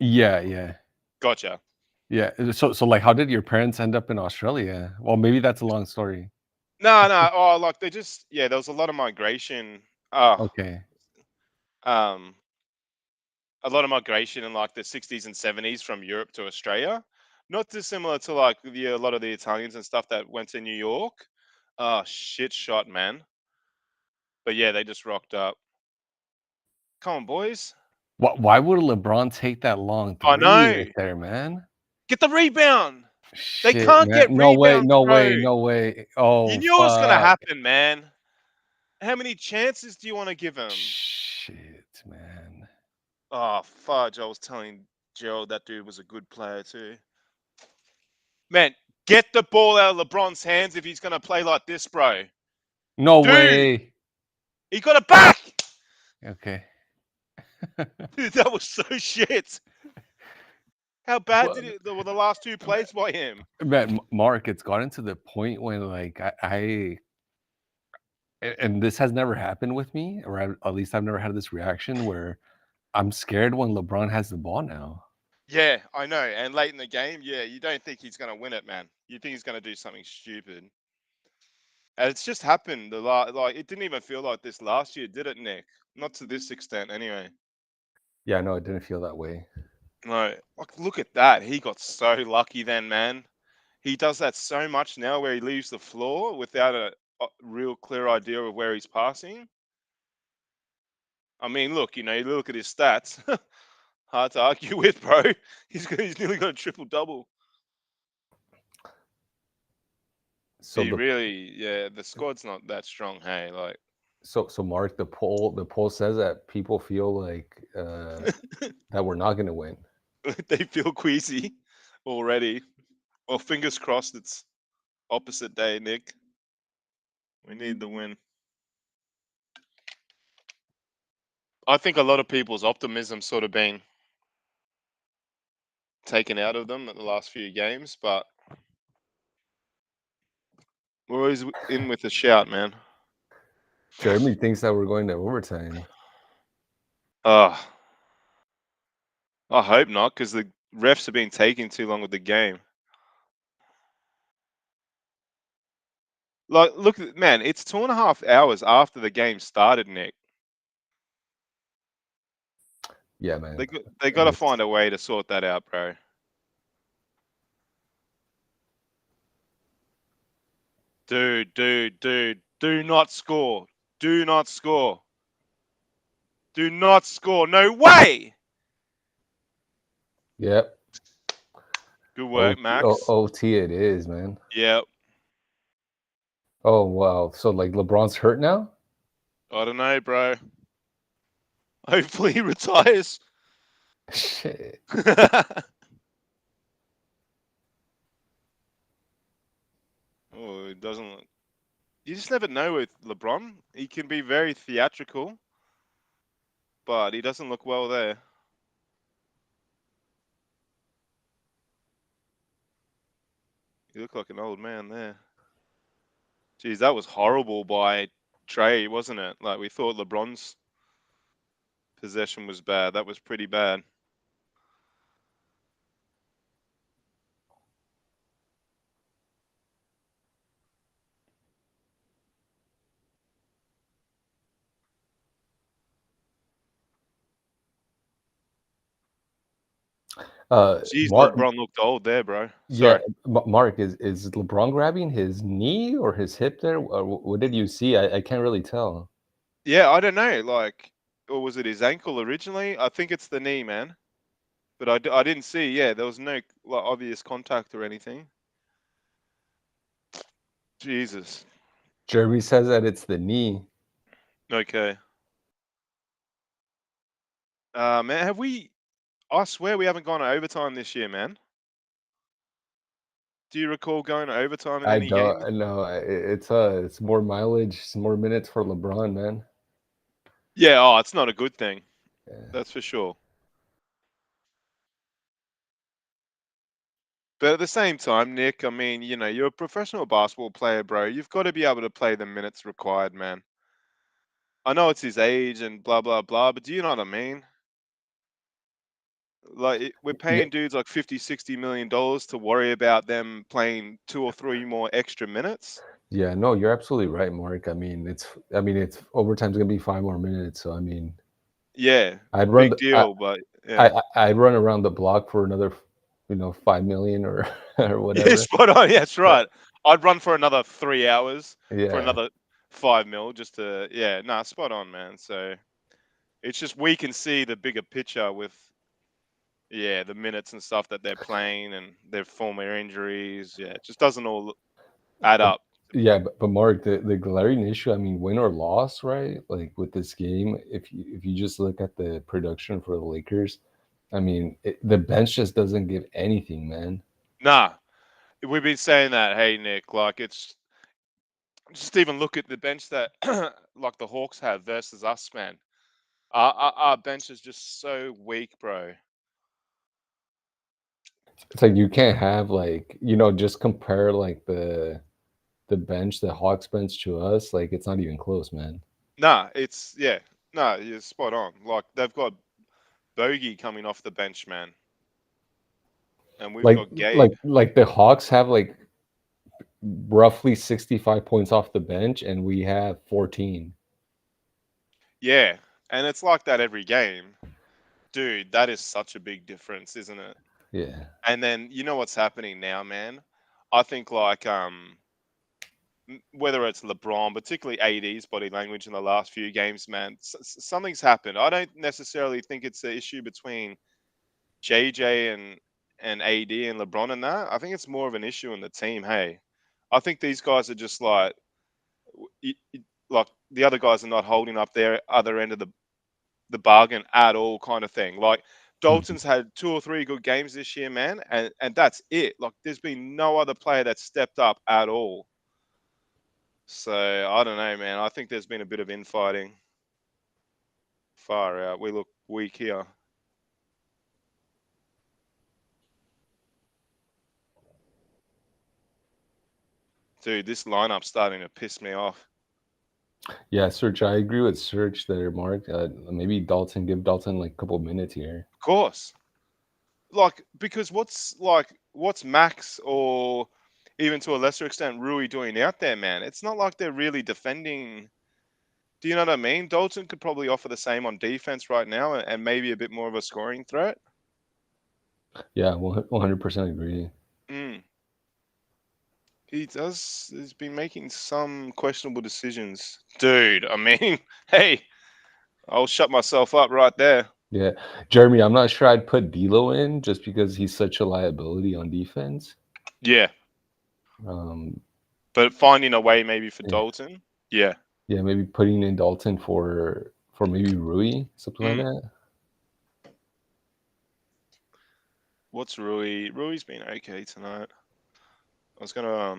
Yeah. gotcha. Yeah. So like, how did your parents end up in Australia? Well, maybe that's a long story. No, no. Oh, like they just there was a lot of migration. Okay. Um, a lot of migration in like the 60s and 70s from Europe to Australia. Not dissimilar to like a lot of the Italians and stuff that went to New York. Oh, shit shot, man. But yeah, they just rocked up. Come on, boys. Why would LeBron take that long I three know. right there, man? Get the rebound. They Shit, can't man. get rebounds, bro. No way. You Oh, knew it was gonna fuck. happen, man. How many chances do you want to give him? Shit, man. Oh, fudge. I was telling Gerald that dude was a good player too. Man, get the ball out of LeBron's hands if he's gonna play like this, bro. No Dude, way. he got it back. Okay. Dude, that was so shit. How bad Well, were the last two plays by him? man, Mark, it's gotten to the point when like and this has never happened with me, or at least I've never had this reaction where I'm scared when LeBron has the ball now. Yeah, I know. And late in the game, yeah, you don't think he's gonna win it, man. You think he's gonna do something stupid. And it's just happened. Like it didn't even feel like this last year, did it, Nick? Not to this extent, anyway. Yeah, no, it didn't feel that way. No, like look at that. He got so lucky then, man. He does that so much now, where he leaves the floor without a real clear idea of where he's passing. I mean, look, you look at his stats. Hard to argue with, bro. He's nearly got a triple double. So The squad's not that strong. Hey, like. So Mark, the poll says that people feel like that we're not gonna win. They feel queasy already. Well, fingers crossed it's opposite day, Nick. We need the win. I think a lot of people's optimism sort of been taken out of them at the last few games, but we're always in with a shout, man. Jeremy thinks that we're going to overtime. I hope not, because the refs have been taking too long with the game. Like, look, man, it's 2.5 hours after the game started, Nick. Yeah, man. They got to find a way to sort that out, bro. Dude, do not score. Do not score. Do not score. No way. Yep. Good work, Max. OT it is, man. Yep. Oh, wow. So, like, LeBron's hurt now? I don't know, bro. Hopefully he retires. Shit. Oh, it doesn't look... You just never know with LeBron. He can be very theatrical, but he doesn't look well there. You look like an old man there. Jeez, that was horrible by Trey, wasn't it? Like, we thought LeBron's possession was bad. That was pretty bad. Jeez, Mark, LeBron looked old there, bro. yeah, Sorry. Mark, is LeBron grabbing his knee or his hip there? Or what did you see? I can't really tell. Yeah, I don't know. Like, or was it his ankle originally? I think it's the knee, man. But I didn't see. Yeah, there was no like obvious contact or anything. Jesus. Jeremy says that it's the knee. Okay. Man, have we? I swear we haven't gone to overtime this year, man. Do you recall going to overtime in I any game? don't know. It's more mileage, it's more minutes for LeBron, man. Yeah. Oh, it's not a good thing. Yeah. That's for sure. But at the same time, Nick, I mean, you know, you're a professional basketball player, bro. You've got to be able to play the minutes required, man. I know it's his age and blah blah blah, but do you know what I mean? Like, we're Yeah, paying dudes like 50, 60 million dollars to worry about them playing 2 or 3 more extra minutes. yeah, no, you're absolutely right, Mark. It's overtime's gonna be 5 more minutes. So Yeah, I'd run big the, deal, but yeah. I'd run around the block for another, 5 million or or Yeah, whatever. spot on. Yeah, that's Uh, right. I'd run for another 3 hours for Yeah, another 5 mil just to, yeah, nah, spot on, man. So it's just we can see the bigger picture with, yeah, the minutes and stuff that they're playing and their former injuries. Yeah, it just doesn't all add but up. yeah, but Mark, the glaring issue, I mean, win or loss, right? Like with this game, if you just look at the production for the Lakers, I mean, the bench just doesn't give anything, man. Nah, we've been saying that. Hey, Nick, like it's just even look at the bench that like the Hawks have versus us, man. Our bench is just so weak, bro. It's like you can't have like, just compare like the bench, the Hawks bench to us, like it's not even close, man. Nah, it's yeah, no, you're spot on. Like they've got Bogey coming off the bench, man, and we've Like got Gabe. like the Hawks have like roughly 65 points off the bench and we have 14. Yeah, and it's like that every game, dude. That is such a big difference, isn't it? Yeah. And then you know what's happening now, man. I think like whether it's LeBron, particularly AD's body language in the last few games, man, something's happened. I don't necessarily think it's an issue between JJ and AD and LeBron and that. I think it's more of an issue in the team. Hey, I think these guys are just like, like the other guys are not holding up their other end of the bargain at all, kind of thing. Like Mhm. Dalton's had 2 or 3 good games this year, man, and that's it. Like there's been no other player that's stepped up at all. So I don't know, man. I think there's been a bit of infighting. Far out. We look weak here. Dude, this lineup's starting to piss me off. Yeah, Serge, I agree with Serge there, Mark. Maybe give Dalton like a couple minutes here. Of course. Like, because what's Max or even to a lesser extent Rui doing out there, man? It's not like they're really defending. Do you know what I mean? Dalton could probably offer the same on defense right now and maybe a bit more of a scoring threat. Yeah, 100% agree. Mm. He's been making some questionable decisions. Dude, I mean, hey, I'll shut myself up right there. Yeah. Jeremy, I'm not sure I'd put D'Lo in just because he's such a liability on defense. Yeah, Um, but finding a way maybe for yeah, Dalton. Yeah. yeah, maybe putting in Dalton for maybe Rui, something like Mm. that. What's Rui? Rui's been okay tonight. I was gonna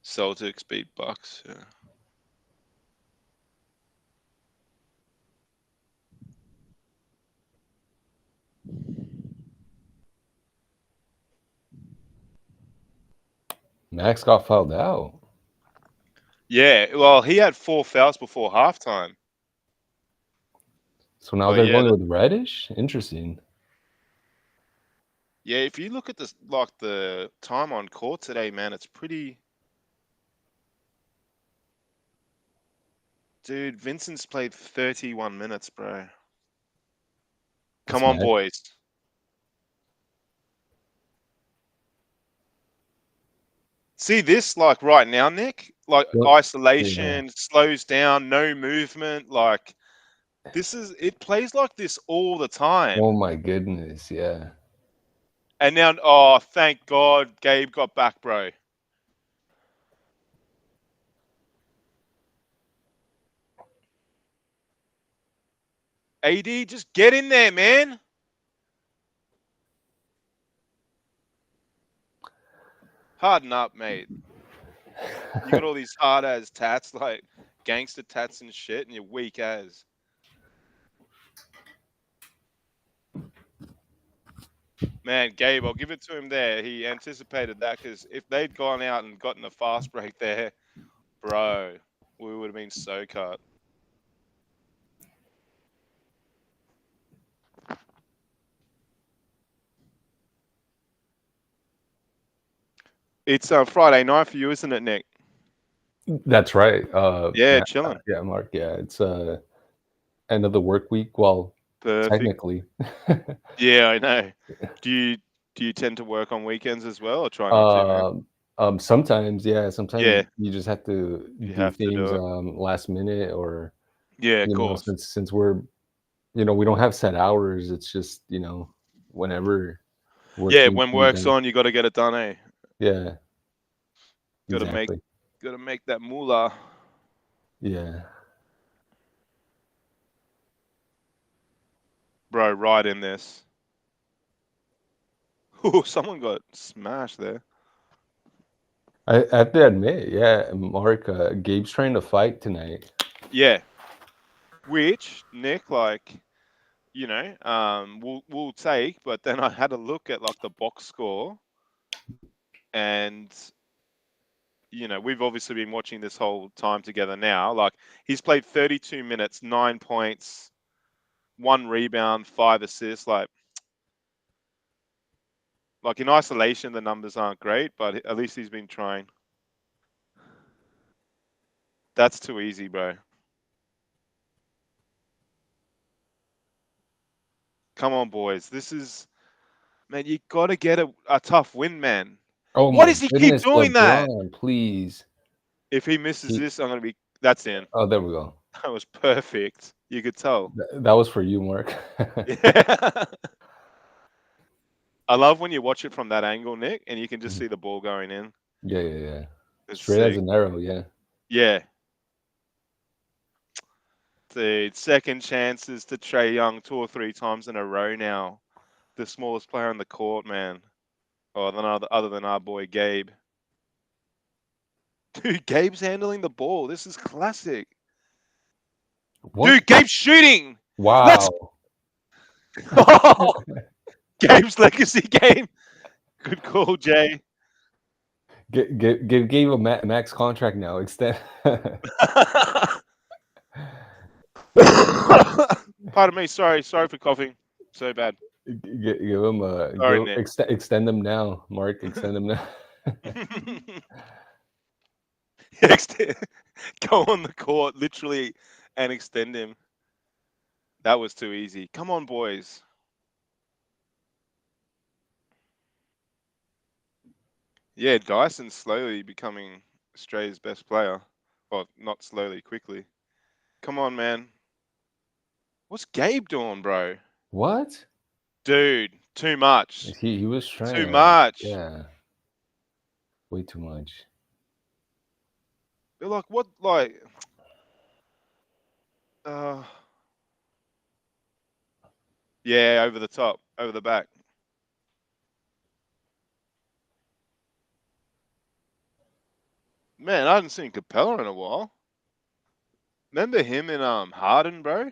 Celtics beat Bucks. Yeah. Max got fouled out. Yeah, well, he had 4 fouls before halftime. So now But they're yeah, going with Reddish? Interesting. Yeah, if you look at this, like the time on court today, man, it's pretty. Dude, Vincent's played 31 minutes, bro. Come That's on, mad. boys. See this, like right now, Nick? Like Well, isolation, slows down, no movement. Like it plays like this all the time. Oh my goodness, yeah. And now, oh, thank God, Gabe got back, bro. AD, just get in there, man. Harden up, mate. You got all these hard ass tats, like gangster tats and shit, and you're weak as. Man, Gabe, I'll give it to him there. He anticipated that because if they'd gone out and gotten a fast break there, bro, we would have been so cut. It's Friday night for you, isn't it, Nick? That's right. Yeah, chilling. Yeah, Mark. Yeah, it's end of the work week. Well, Perfect. technically. Yeah, I know. Do you tend to work on weekends as well, or try not to, man? Sometimes, yeah. Sometimes Yeah. you just have to You do have to do things it. last minute, or Yeah, of you know, course. since we're we don't have set hours. It's just whenever. Yeah, needs when to be work's done. on, you got to get it done, eh? Yeah. Got to Exactly. make that moolah. Yeah. Bro, right in this. Oh, someone got smashed there. I have to admit, yeah, Mark, Gabe's trying to fight tonight. Yeah. Which, Nick, like, we'll take, but then I had a look at like the box score, and we've obviously been watching this whole time together now. Like, he's played 32 minutes, 9 points, 1 rebound, 5 assists. Like in isolation, the numbers aren't great, but at least he's been trying. That's too easy, bro. Come on, boys. This is, man, you got to get a tough win, man. Oh Why my does he keep goodness, doing that? LeBron, please. If he misses this, I'm going to be, that's in. Oh, there we go. That was perfect. You could tell. That was for you, Mark. Yeah. I love when you watch it from that angle, Nick, and you can just see the ball going in. Yeah. It's Straight as sick. an arrow, yeah. Yeah. Dude, second chances to Trae Young 2 or 3 times in a row now. The smallest player on the court, man. Oh, other than our boy Gabe. Dude, Gabe's handling the ball. This is classic. What? Dude, Gabe's shooting. Wow. Oh, Gabe's legacy game. Good call, Jay. Gave a max contract now. Extend. Pardon me. Sorry for coughing. So bad. Give him extend them now, Mark. Extend them now. Go on the court, literally, and extend him. That was too easy. Come on, boys. Yeah, Dyson's slowly becoming Australia's best player. Well, not slowly, quickly. Come on, man. What's Gabe doing, bro? What? Dude, too much. He was trying. Too much. Yeah. Way too much. They're like, what, like... Yeah, over the top, over the back. Man, I haven't seen Capella in a while. Remember him in Harden, bro?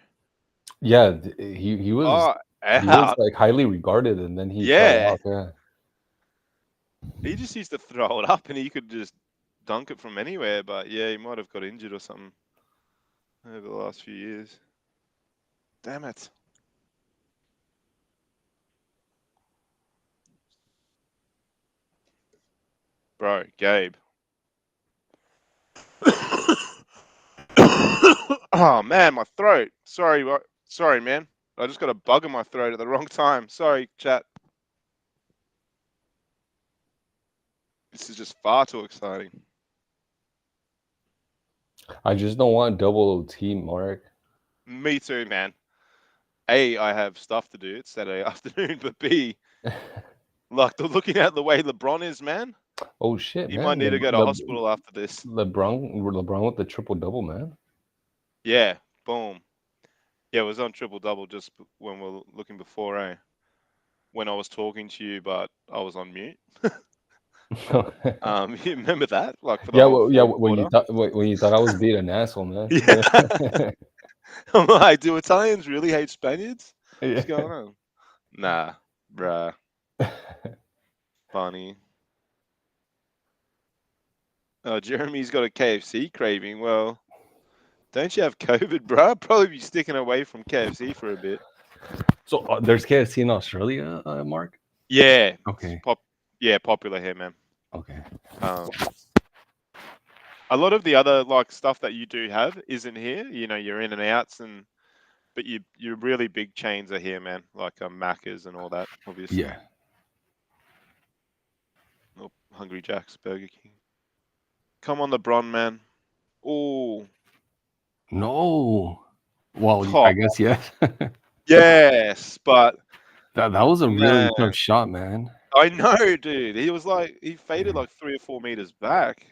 Yeah, he was Oh, he was like highly regarded, and then he fell off. Yeah. He just used to throw it up and he could just dunk it from anywhere. But yeah, he might have got injured or something over the last few years. Damn it. Bro, Gabe. Oh man, my throat. Sorry, man. I just got a bug in my throat at the wrong time. Sorry, chat. This is just far too exciting. I just don't want double OT, Mark. Me too, man. A, I have stuff to do. It's Saturday afternoon, but B, like looking at the way LeBron is, man. Oh shit, You man. might need to go to hospital after this. LeBron with the triple double, man. Yeah, boom. Yeah, it was on triple double just when we were looking before, eh? When I was talking to you, but I was on mute. You remember that? Like for the whole fourth quarter? When you thought I was being an asshole, man. Yeah. I'm like, do Italians really hate Spaniards? Yeah. What's going on? Nah, bruh. Funny. Oh, Jeremy's got a KFC craving. Well, don't you have COVID, bruh? Probably be sticking away from KFC for a bit. So there's KFC in Australia, Mark? Yeah. Okay. Popular here, man. Okay. A lot of the other like stuff that you do have isn't here. You know, your in and outs but your really big chains are here, man. Like Macca's and all that, obviously. Yeah. Oh, Hungry Jack's, Burger King. Come on, LeBron, man. Oh. No. Well, Oh. I guess yes. Yes, but that was a really tough shot, man. I know, dude. He faded like 3 or 4 meters back.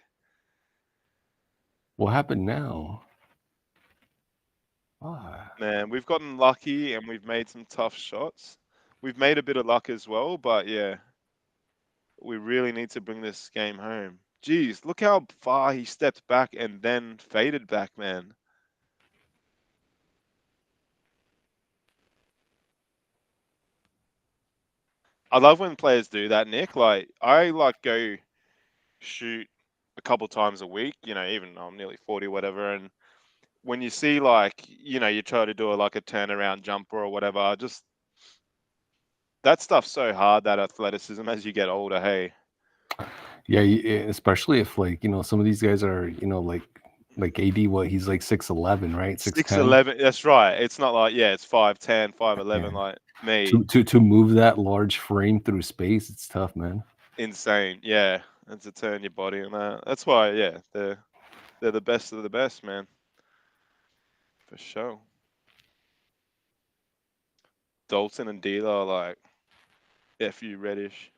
What happened now? Man, we've gotten lucky and we've made some tough shots. We've made a bit of luck as well, but yeah, we really need to bring this game home. Jeez, look how far he stepped back and then faded back, man. I love when players do that, Nick. Like, I go shoot a couple times a week, you know, even though I'm nearly 40 or whatever, and when you see you try to do a turnaround jumper or whatever, that stuff's so hard, that athleticism, as you get older. Hey. Yeah, especially if some of these guys are like AD. What, he's like 6'11", right? 6'11". That's right. It's not like it's 5'10", 5'11", like me. To move that large frame through space, it's tough, man. Insane, yeah, and to turn your body on that. That's why, they're the best of the best, man. For sure. Dalton and Dealer are like FU Reddish.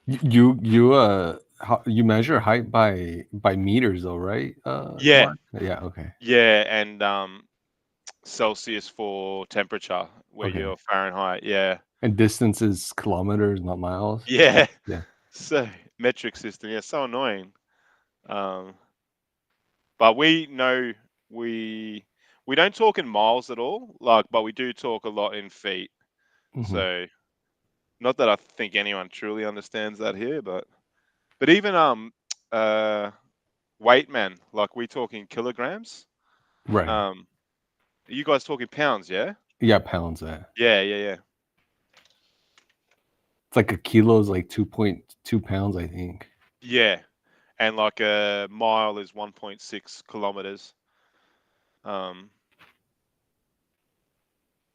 You measure height by meters though, right? Yeah. Mark? Yeah. Okay. Yeah, and Celsius for temperature, where you're Fahrenheit. Yeah. And distance is kilometers, not miles. Yeah. Yeah. So metric system. Yeah, so annoying. But we know we don't talk in miles at all. But we do talk a lot in feet. Mm-hmm. So, not that I think anyone truly understands that here, but even weight, man. Like, we talk in kilograms. Right. Are you guys talking pounds? Yeah. Yeah, pounds. Yeah. It's like a kilo is like 2.2 pounds, I think. Yeah, and like a mile is 1.6 kilometers.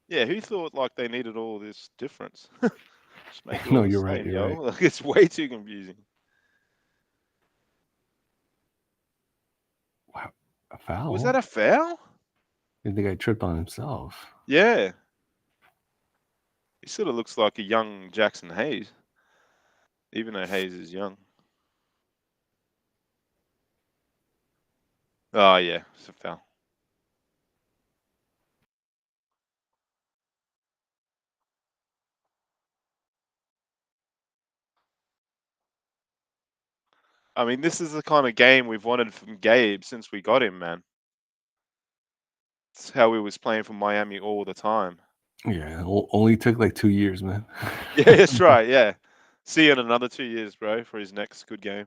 Yeah, who thought they needed all this difference? Just make it all the you're same, right. You're right. Like, it's way too confusing. Wow, a foul? Was that a foul? I think the guy tripped on himself. Yeah. He sort of looks like a young Jackson Hayes, even though Hayes is young. Oh, yeah, it's a foul. I mean, this is the kind of game we've wanted from Gabe since we got him, man. It's how he was playing for Miami all the time. Yeah, only took like 2 years, man. Yeah, that's right. Yeah, See you in another 2 years, bro, for his next good game.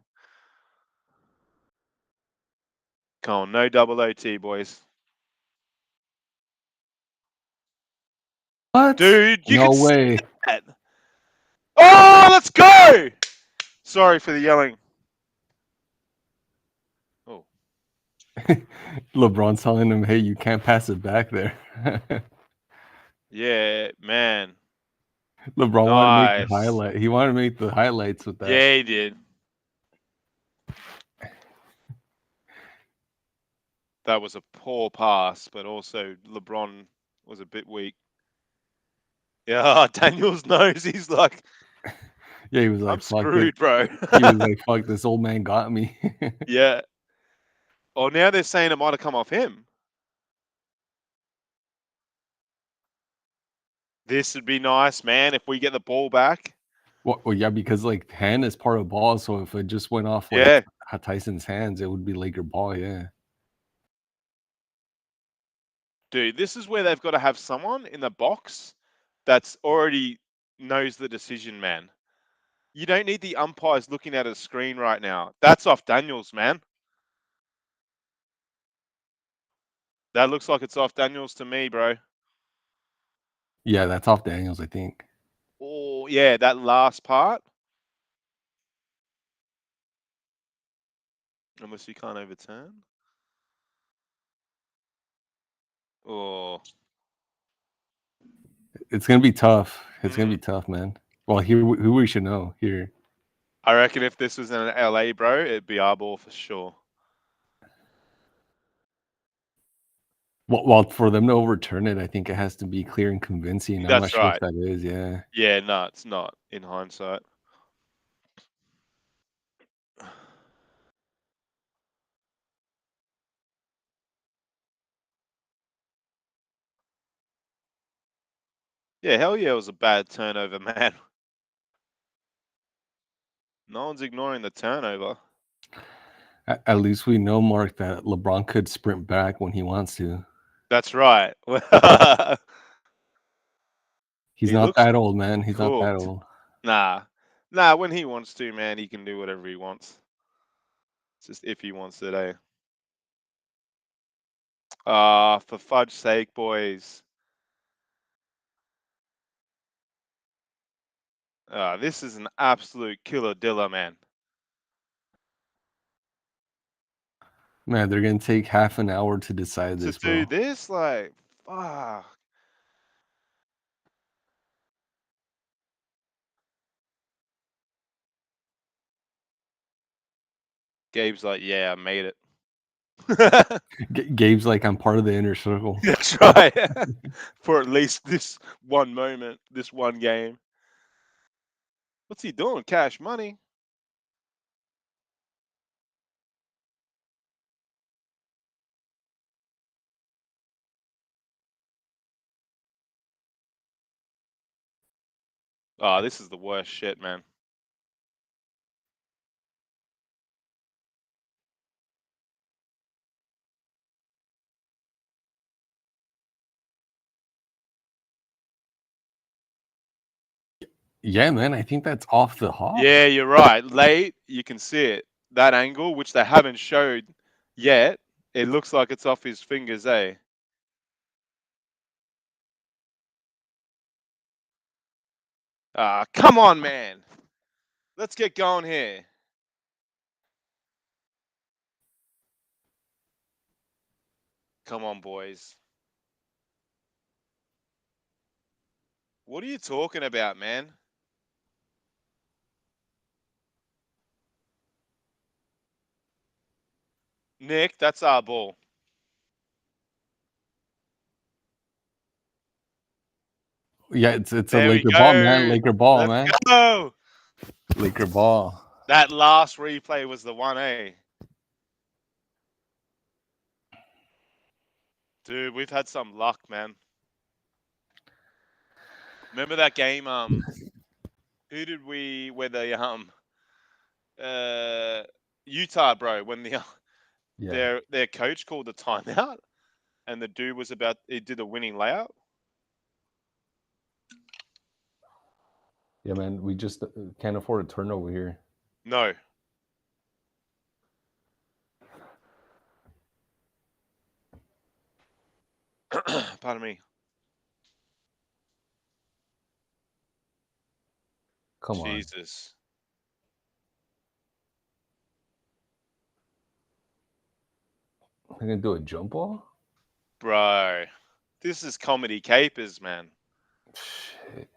Come on, no double OT, boys. What? Dude, you No can way. see that. Oh, let's go! Sorry for the yelling. Oh, LeBron's telling him, "Hey, you can't pass it back there." yeah, man. LeBron wanted to make the Nice. highlight. He wanted to make the highlights with that. Yeah, he did. That was a poor pass, but also LeBron was a bit weak. Yeah, Daniels knows. He's like, Yeah, he was like, I'm "Fuck it." screwed, bro. He was like, "Fuck, this old man got me." Yeah. Oh, now they're saying it might have come off him. This would be nice, man, if we get the ball back. Well, yeah, because like hand is part of ball, so if it just went off like Yeah. Tyson's hands, it would be Laker ball. Yeah. Dude, this is where they've got to have someone in the box that's already knows the decision, man. You don't need the umpires looking at a screen right now. That's off Daniels, man. That looks like it's off Daniels to me, bro. Yeah, that's off Daniels, I think. Oh, yeah, that last part. Unless you can't overturn. Oh. It's gonna be tough. It's gonna be tough, man. Well, here, who we should know here. I reckon if this was in LA, bro, it'd be our ball for sure. Well, for them to overturn it, I think it has to be clear and convincing. I'm not That's sure right. if that is. Yeah. Yeah, no, it's not in hindsight. Yeah, hell yeah, it was a bad turnover, man. No one's ignoring the turnover. At least we know, Mark, that LeBron could sprint back when he wants to. That's right. He's He not looks that old, man. He's not that cooked. old. Nah, when he wants to, man, he can do whatever he wants. It's just if he wants it, eh? For fudge's sake, boys. This is an absolute killer dilla, man. Man, they're gonna take half an hour to decide To this, do bro. this, like, fuck. Gabe's like, yeah, I made it. Gabe's like, I'm part of the inner circle. That's right. For at least this one moment, this one game. What's he doing? Cash money. Oh, this is the worst shit, man. Yeah, man, I think that's off the hop. Yeah, you're right. Late, you can see it. That angle, which they haven't showed yet, it looks like it's off his fingers, eh? Come on, man. Let's get going here. Come on, boys. What are you talking about, man? Nick, that's our ball. Yeah, it's a There we Laker ball, man. go. Laker ball, Let's man. go. Laker ball. That last replay was the one, eh? Dude, we've had some luck, man. Remember that game? Who did we? Where the Utah, bro, when Yeah. their coach called the timeout, and the dude was he did a winning layout. Yeah, man, we just can't afford a turnover here. No. Pardon me. Come on. Jesus. They're gonna do a jump ball? Bro. This is comedy capers, man. Shit.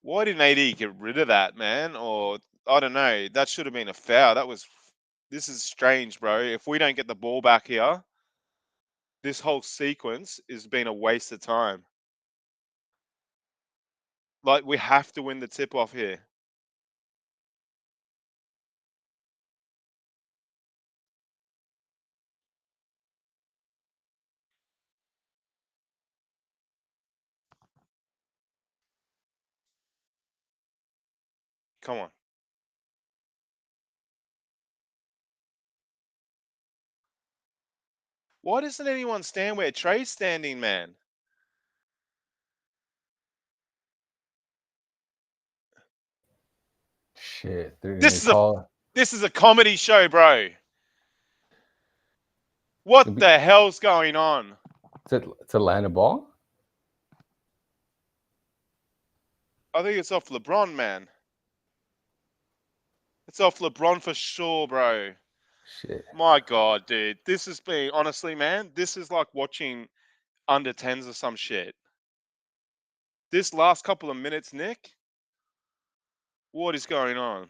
Why didn't AD get rid of that, man? Or I don't know. That should have been a foul. This is strange, bro. If we don't get the ball back here, this whole sequence has been a waste of time. Like, we have to win the tip off here. Come on. Why doesn't anyone stand where Trey's standing, man? Shit. They're gonna This is a call. this is a comedy show, bro. What the hell's going on? To land a ball? I think it's off LeBron, man. It's off LeBron for sure, bro. Shit. My God, dude. This has been, honestly, man, this is like watching under 10s or some shit. This last couple of minutes, Nick, what is going on?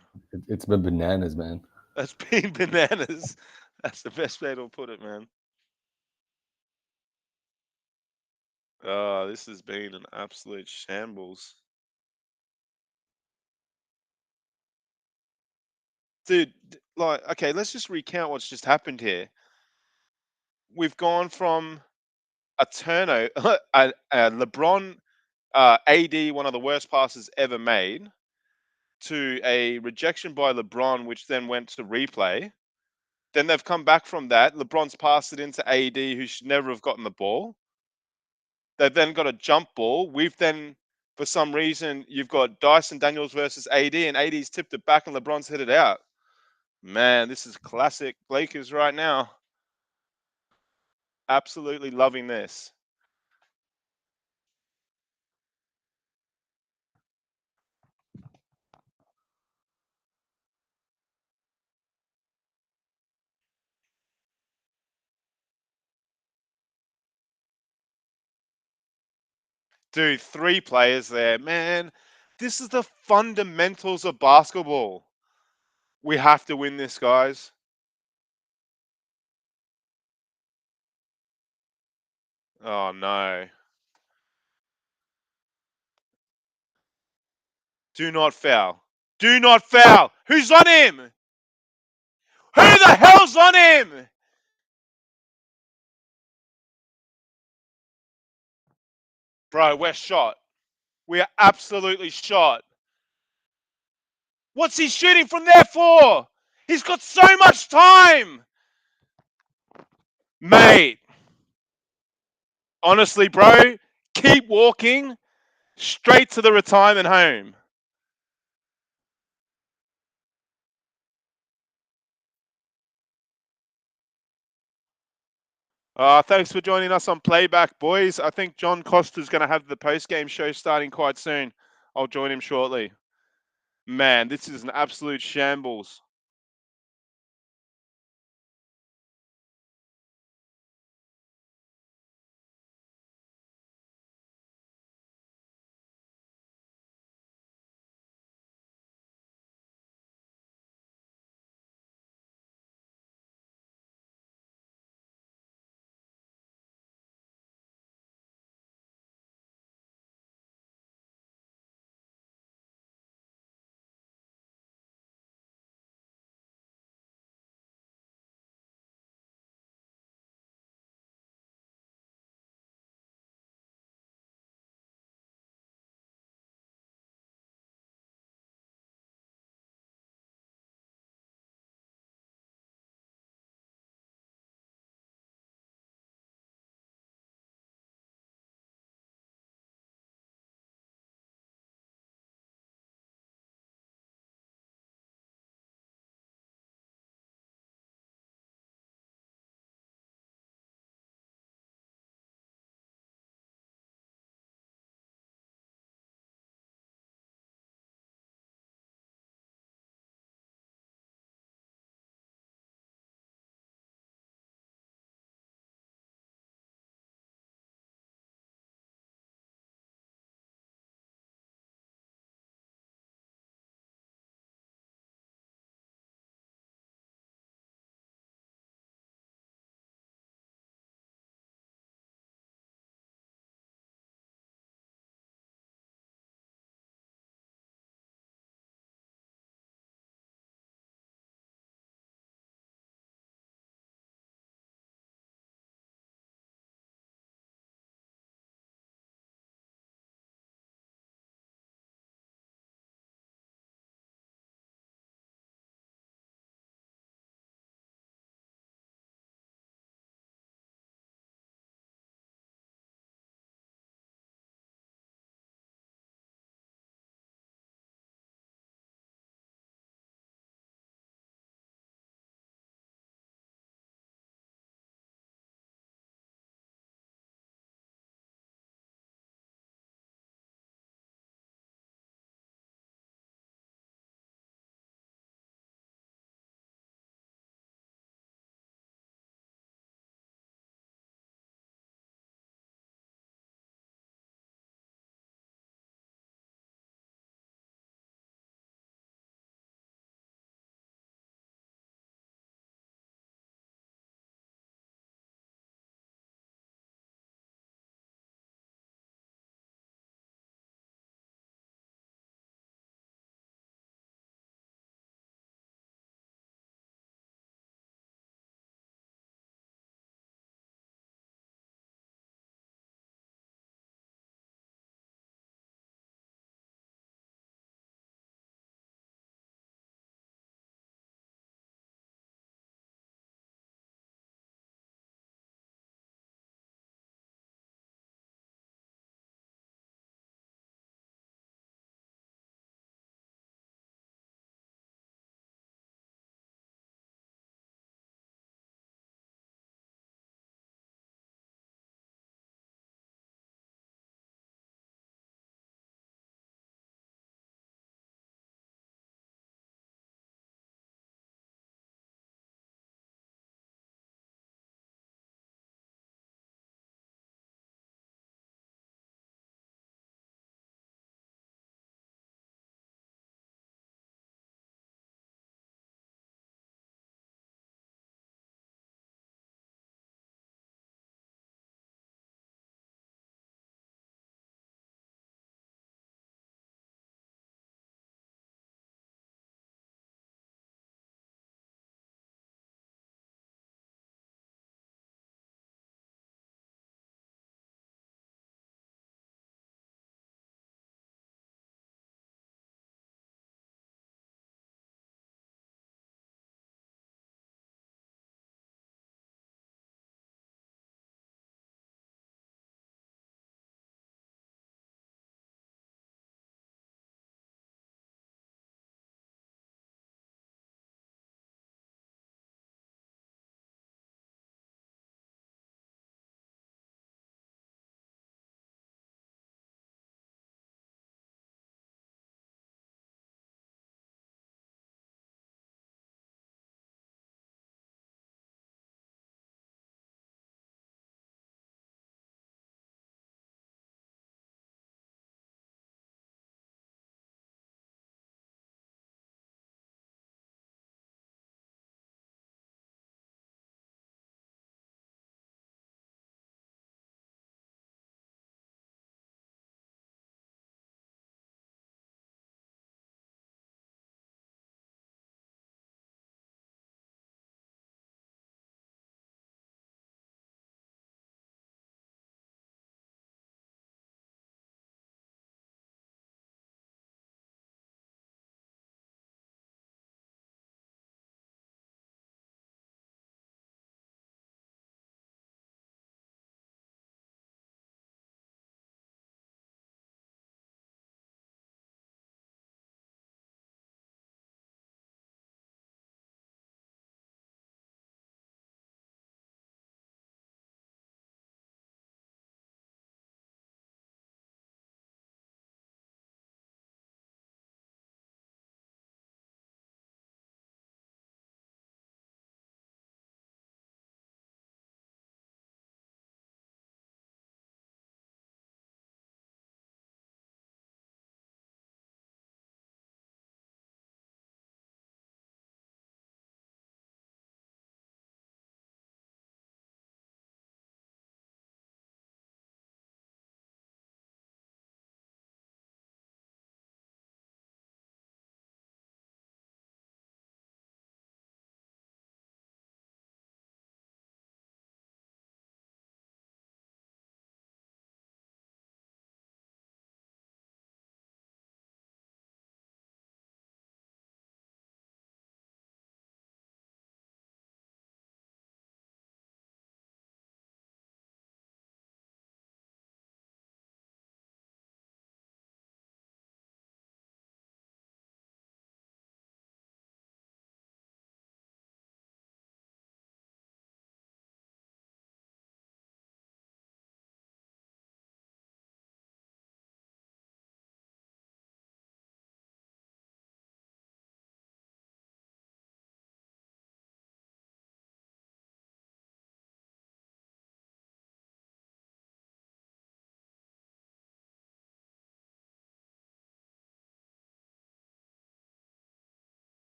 It's been bananas, man. That's been bananas. That's the best way to put it, man. This has been an absolute shambles. Dude, like, okay, let's just recount what's just happened here. We've gone from a turnover, a LeBron, AD, one of the worst passes ever made, to a rejection by LeBron, which then went to replay. Then they've come back from that. LeBron's passed it into AD, who should never have gotten the ball. They've then got a jump ball. We've then, for some reason, you've got Dyson Daniels versus AD, and AD's tipped it back, and LeBron's hit it out. Man, this is classic Lakers right now. Absolutely loving this. Dude, 3 players there. Man, this is the fundamentals of basketball. We have to win this, guys. Oh, no. Do not foul. Do not foul. Who's on him? Who the hell's on him? Bro, we're shot. We are absolutely shot. What's he shooting from there for? He's got so much time. Mate. Honestly, bro, keep walking straight to the retirement home. Thanks for joining us on Playback, boys. I think John Costa's going to have the post-game show starting quite soon. I'll join him shortly. Man, this is an absolute shambles.